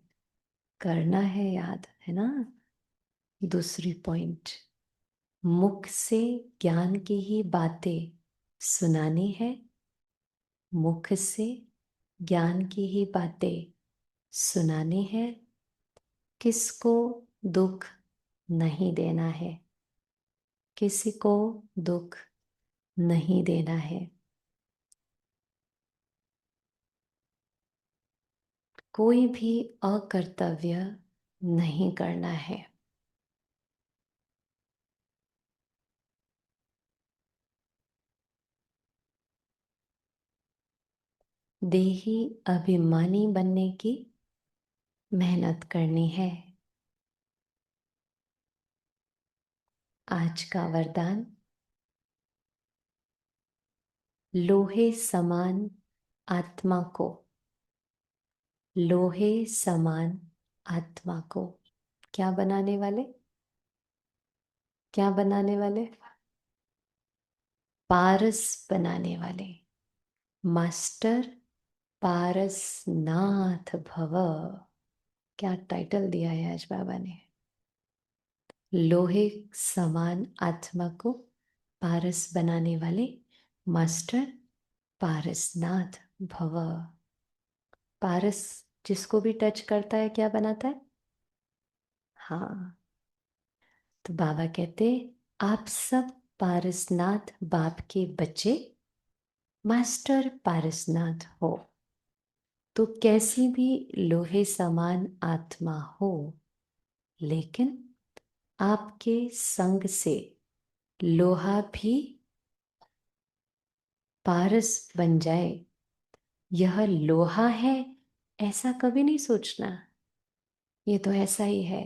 करना है याद, है ना। दूसरी पॉइंट, मुख से ज्ञान की ही बातें सुनानी है। मुख से ज्ञान की ही बातें सुनानी है। किसको दुख नहीं देना है। किसी को दुख नहीं देना है। कोई भी अकर्तव्य नहीं करना है। देही अभिमानी बनने की मेहनत करनी है। आज का वरदान, लोहे समान आत्मा को, लोहे समान आत्मा को क्या बनाने वाले? क्या बनाने वाले? पारस बनाने वाले। मास्टर पारसनाथ भव, क्या टाइटल दिया है आज बाबा ने। लोहे समान आत्मा को पारस बनाने वाले मास्टर पारसनाथ भव। पारस जिसको भी टच करता है क्या बनाता है? हाँ, तो बाबा कहते आप सब पारसनाथ बाप के बच्चे मास्टर पारसनाथ हो। तो कैसी भी लोहे समान आत्मा हो, लेकिन आपके संग से लोहा भी पारस बन जाए। यह लोहा है ऐसा कभी नहीं सोचना, ये तो ऐसा ही है।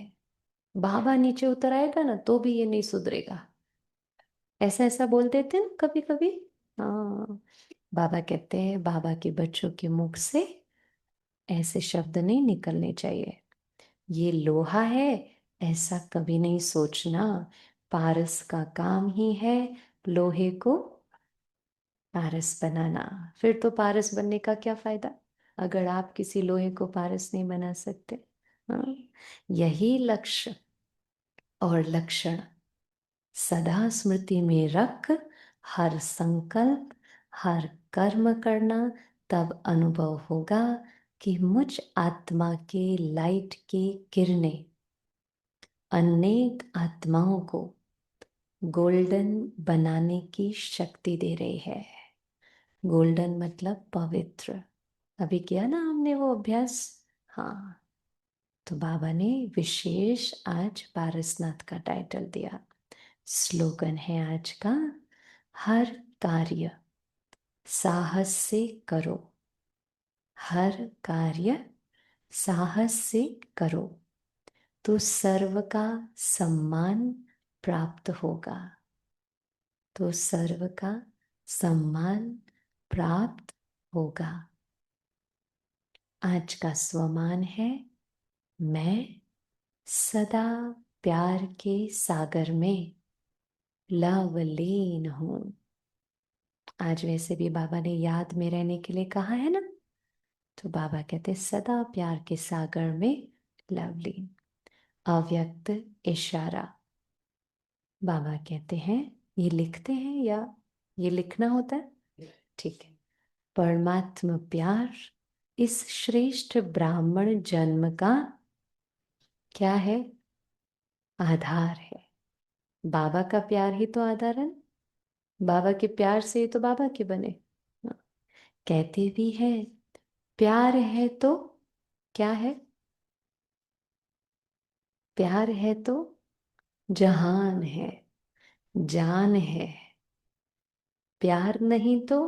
बाबा नीचे उतर आएगा ना तो भी ये नहीं सुधरेगा। ऐसा ऐसा बोल देते ना कभी कभी। हाँ, बाबा कहते हैं बाबा के बच्चों के मुख से ऐसे शब्द नहीं निकलने चाहिए। ये लोहा है ऐसा कभी नहीं सोचना। पारस का काम ही है लोहे को पारस बनाना। फिर तो पारस बनने का क्या फायदा अगर आप किसी लोहे को पारस नहीं बना सकते। हाँ, यही लक्ष्य और लक्षण सदा स्मृति में रख हर संकल्प हर कर्म करना, तब अनुभव होगा कि मुझ आत्मा के लाइट की किरणें अनेक आत्माओं को गोल्डन बनाने की शक्ति दे रही है। गोल्डन मतलब पवित्र। अभी किया ना हमने वो अभ्यास। हाँ, तो बाबा ने विशेष आज पारसनाथ का टाइटल दिया। स्लोगन है आज का, हर कार्य साहस से करो। हर कार्य साहस से करो तो सर्व का सम्मान प्राप्त होगा। तो सर्व का सम्मान प्राप्त होगा। आज का स्वमान है, मैं सदा प्यार के सागर में लवलीन हूं। आज वैसे भी बाबा ने याद में रहने के लिए कहा है ना, तो बाबा कहते सदा प्यार के सागर में लवलीन। अव्यक्त इशारा, बाबा कहते हैं ये लिखते हैं या ये लिखना होता है, ठीक है। परमात्मा प्यार इस श्रेष्ठ ब्राह्मण जन्म का क्या है? आधार है। बाबा का प्यार ही तो आधार है ना। बाबा के प्यार से ही तो बाबा के बने। हाँ, कहते भी है प्यार है तो क्या है? प्यार है तो जहान है, जान है। प्यार नहीं तो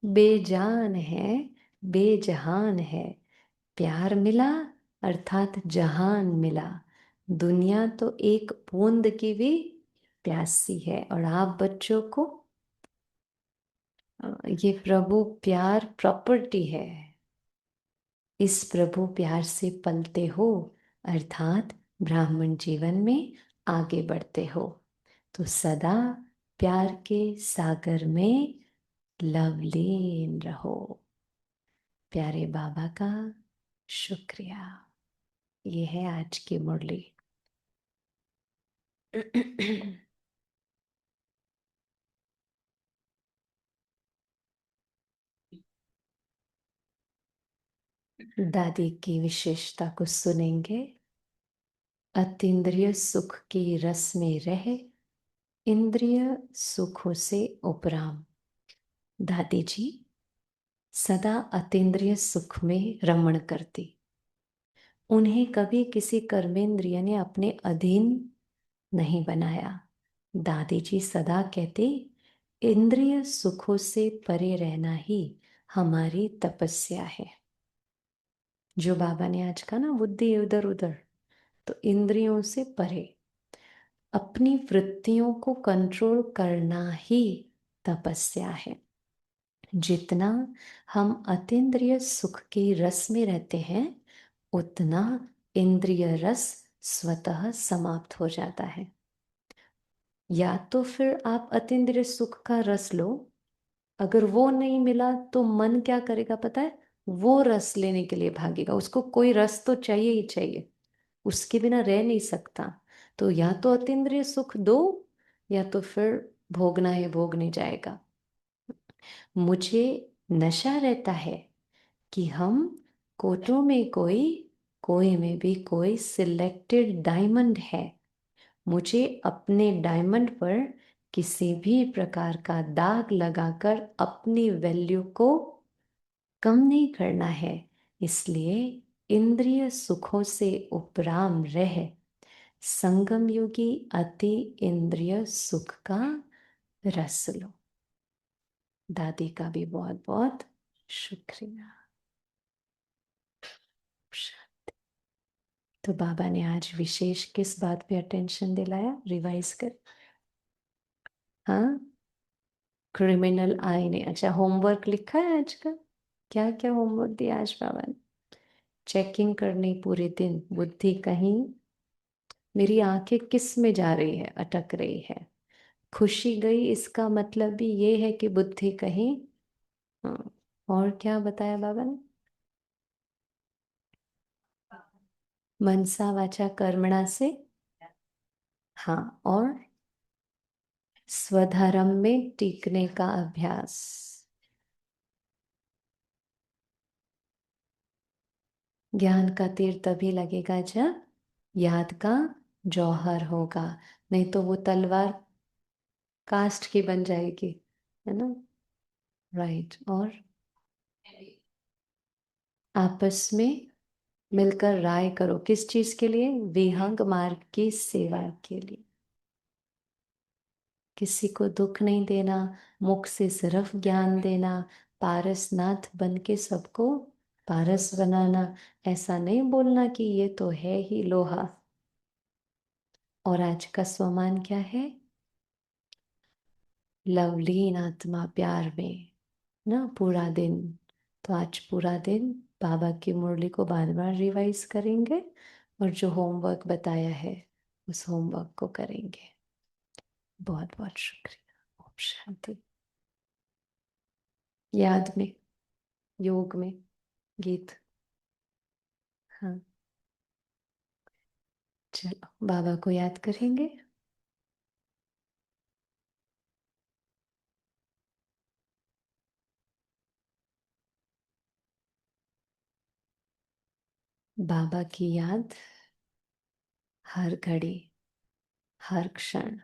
बेजान है, बेजहान है। प्यार मिला अर्थात जहान मिला। दुनिया तो एक बूंद की भी प्यासी है। और आप बच्चों को ये प्रभु प्यार प्रॉपर्टी है। इस प्रभु प्यार से पलते हो अर्थात ब्राह्मण जीवन में आगे बढ़ते हो। तो सदा प्यार के सागर में लवलीन रहो। प्यारे बाबा का शुक्रिया। ये है आज की मुरली। दादी की विशेषता को सुनेंगे। अतीन्द्रिय सुख की रस में रहे, इंद्रिय सुखों से उपराम। दादी जी सदा अतीन्द्रिय सुख में रमण करती। उन्हें कभी किसी कर्मेंद्रिय ने अपने अधीन नहीं बनाया। दादी जी सदा कहती इंद्रिय सुखों से परे रहना ही हमारी तपस्या है। जो बाबा ने आज कहा ना, बुद्धि इधर उधर, तो इंद्रियों से परे अपनी वृत्तियों को कंट्रोल करना ही तपस्या है। जितना हम अतीन्द्रिय सुख के रस में रहते हैं उतना इंद्रिय रस स्वतः समाप्त हो जाता है। या तो फिर आप अतीन्द्रिय सुख का रस लो, अगर वो नहीं मिला तो मन क्या करेगा पता है? वो रस लेने के लिए भागेगा। उसको कोई रस तो चाहिए ही चाहिए, उसके बिना रह नहीं सकता। तो या तो अतीन्द्रिय सुख दो या तो फिर भोगना है, भोगने जाएगा। मुझे नशा रहता है कि हम कोटों में कोई, कोई में भी कोई सिलेक्टेड डायमंड है। मुझे अपने डायमंड पर किसी भी प्रकार का दाग लगाकर अपनी वैल्यू को कम नहीं करना है। इसलिए इंद्रिय सुखों से उपराम रह संगम योगी अति इंद्रिय सुख का रस लो। दादी का भी बहुत बहुत शुक्रिया। तो बाबा ने आज विशेष किस बात पे अटेंशन दिलाया? रिवाइज कर। हाँ, क्रिमिनल आई ने। अच्छा, होमवर्क लिखा है आज का? क्या क्या होमवर्क दिया आज बाबा ने? चेकिंग करनी पूरे दिन, बुद्धि कहीं, मेरी आंखें किस में जा रही है, अटक रही है। खुशी गई, इसका मतलब भी ये है कि बुद्धि कहीं। हाँ, और क्या बताया बाबा ने? मनसा वाचा कर्मणा से, हाँ, और स्वधर्म में टिकने का अभ्यास। ज्ञान का तीर तभी लगेगा जब याद का जौहर होगा, नहीं तो वो तलवार कास्ट की बन जाएगी, है ना। राइट। और आपस में मिलकर राय करो, किस चीज के लिए? विहंग मार्ग की सेवा के लिए। किसी को दुख नहीं देना, मुख से सिर्फ ज्ञान देना, पारसनाथ बन के सबको पारस बनाना। ऐसा नहीं बोलना कि ये तो है ही लोहा। और आज का स्वमान क्या है? लवलीन आत्मा प्यार में ना पूरा दिन। तो आज पूरा दिन बाबा की मुरली को बार बार रिवाइज करेंगे और जो होमवर्क बताया है उस होमवर्क को करेंगे। बहुत बहुत शुक्रिया। ओम शांति। याद में, योग में गीत। हाँ, चलो बाबा को याद करेंगे। बाबा की याद हर घड़ी, हर क्षण,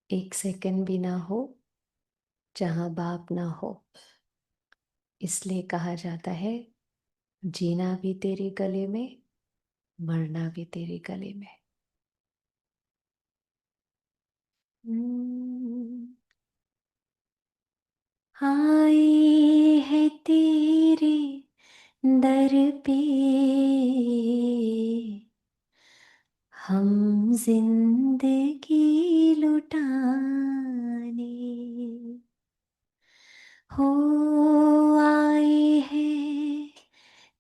एक सेकंड भी ना हो जहां बाप ना हो। इसलिए कहा जाता है, जीना भी तेरे गले में, मरना भी तेरे गले में। आए है तेरे दर पे हम जिंदगी लुटाने, हो आए हैं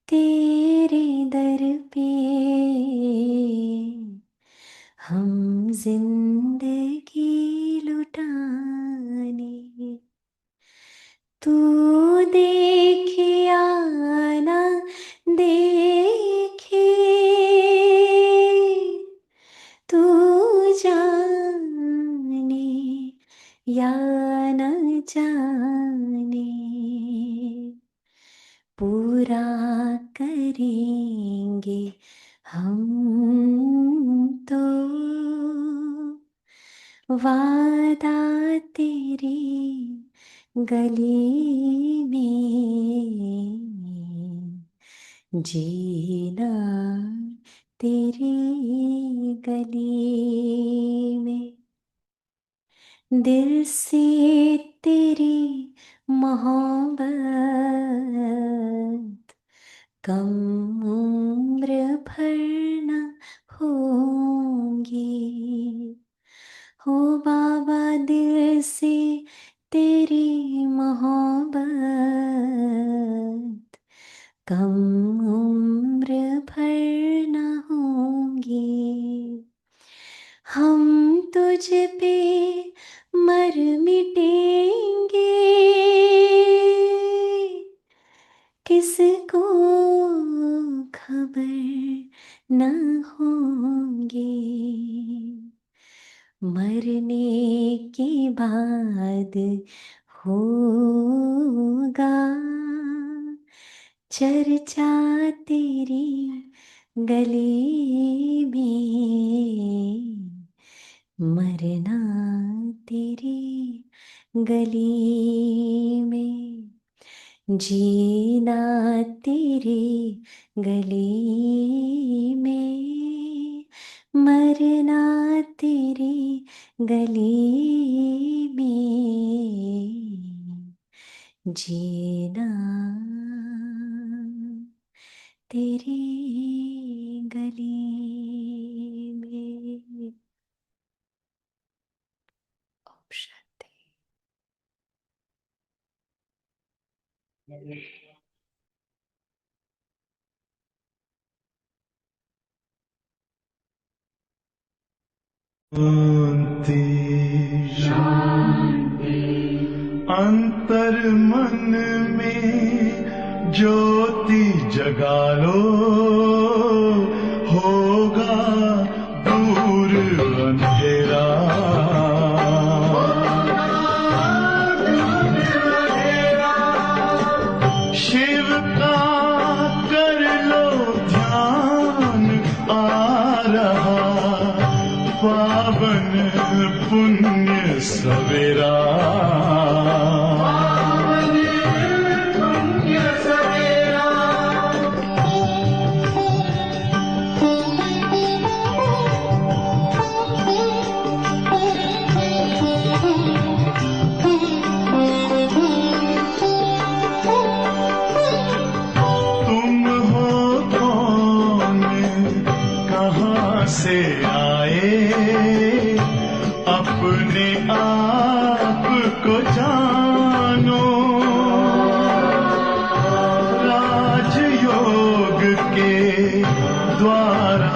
तेरे दर पे हम जिंदगी लुटाने। तू देखे या ना देखे, तू जाने या न जाने, पूरा करेंगे हम तो वादा तेरी गली में, जीना तेरी गली में। दिल से तेरी मोहब्बत कम उम्र भर न होंगी, हो बाबा दिल से तेरी मोहब्बत कम उम्र भर न होंगी। हम तुझ पे मर मिटेंगे, किसको खबर न होंगी। मरने के बाद होगा चर्चा तेरी गली में, मरना तेरी गली में, जीना तेरी गली में, मरना तेरी गली में, जीना तेरी गली में। ओम शांति। शांति अंतर मन में ज्योति जगा लो, होगा दूर अंधेरा। शिव का कर लो ध्यान, आ रहा पावन पुण्य सवेरा। तुम हो कौन, कहाँ से आए, अपने आप को जानो। राजयोग के द्वारा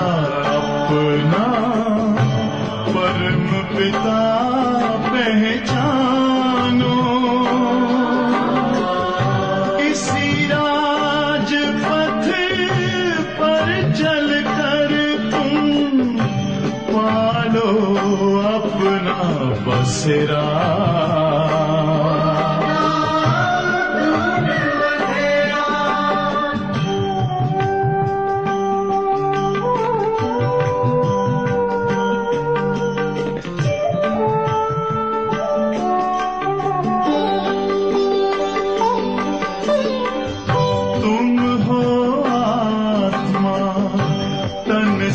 अपना परम पिता पहचानो। इसी राजपथ पर चलकर तुम पालो अपना बसेरा।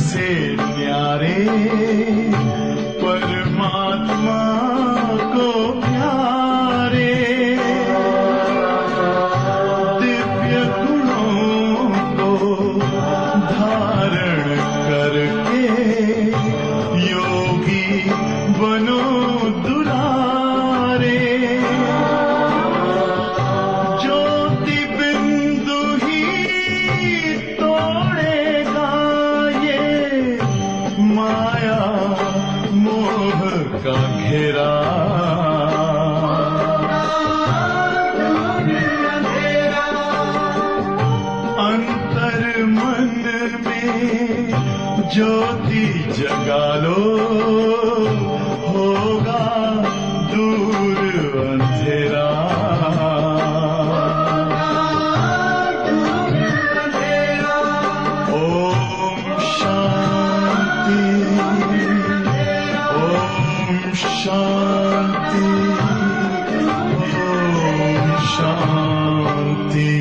से न्यारे परमात्मा को प्यारे दिव्य गुणों को धारण करके योगी बनो दुलारे ज्योति बिंदु ही तोड़ेगा ये माया मोह का घेरा अंतर मन में ज्योति जगा लो होगा दूर अंधेरा ओम शांति ओम शांति ओम शांति।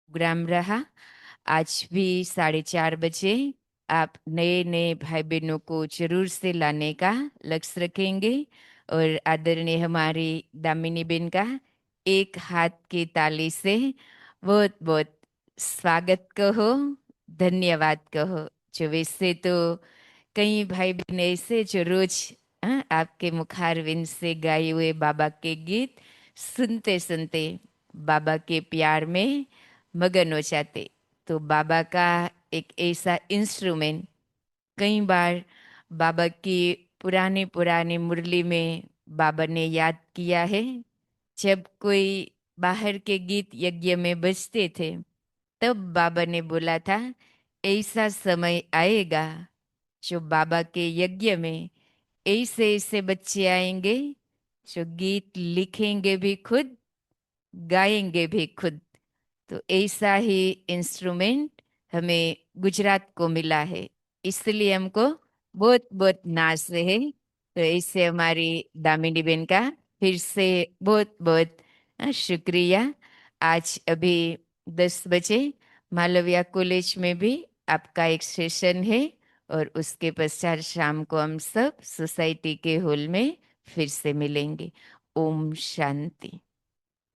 प्रोग्राम रहा। आज भी 4:30 बजे आप नए नए भाई बहनों को जरूर से लाने का लक्ष्य रखेंगे और आदरणीय हमारी दामिनी बेन का एक हाथ की ताली से बहुत बहुत स्वागत कहो, धन्यवाद कहो। जो वैसे तो कई भाई बहन ऐसे जो रोज आपके मुखारविंद से गाए हुए बाबा के गीत सुनते सुनते बाबा के प्यार में मगन हो जाते। तो बाबा का एक ऐसा इंस्ट्रूमेंट कई बार बाबा की पुरानी पुरानी मुरली में बाबा ने याद किया है। जब कोई बाहर के गीत यज्ञ में बजते थे तब बाबा ने बोला था ऐसा समय आएगा जो बाबा के यज्ञ में ऐसे ऐसे बच्चे आएंगे जो गीत लिखेंगे भी खुद, गाएंगे भी खुद। तो ऐसा ही इंस्ट्रूमेंट हमें गुजरात को मिला है, इसलिए हमको बहुत बहुत नाज है। तो इससे हमारी दामिनी बेन का फिर से बहुत बहुत शुक्रिया। आज अभी 10 बजे मालविया कॉलेज में भी आपका एक सेशन है और उसके पश्चात शाम को हम सब सोसाइटी के हॉल में फिर से मिलेंगे। ओम शांति।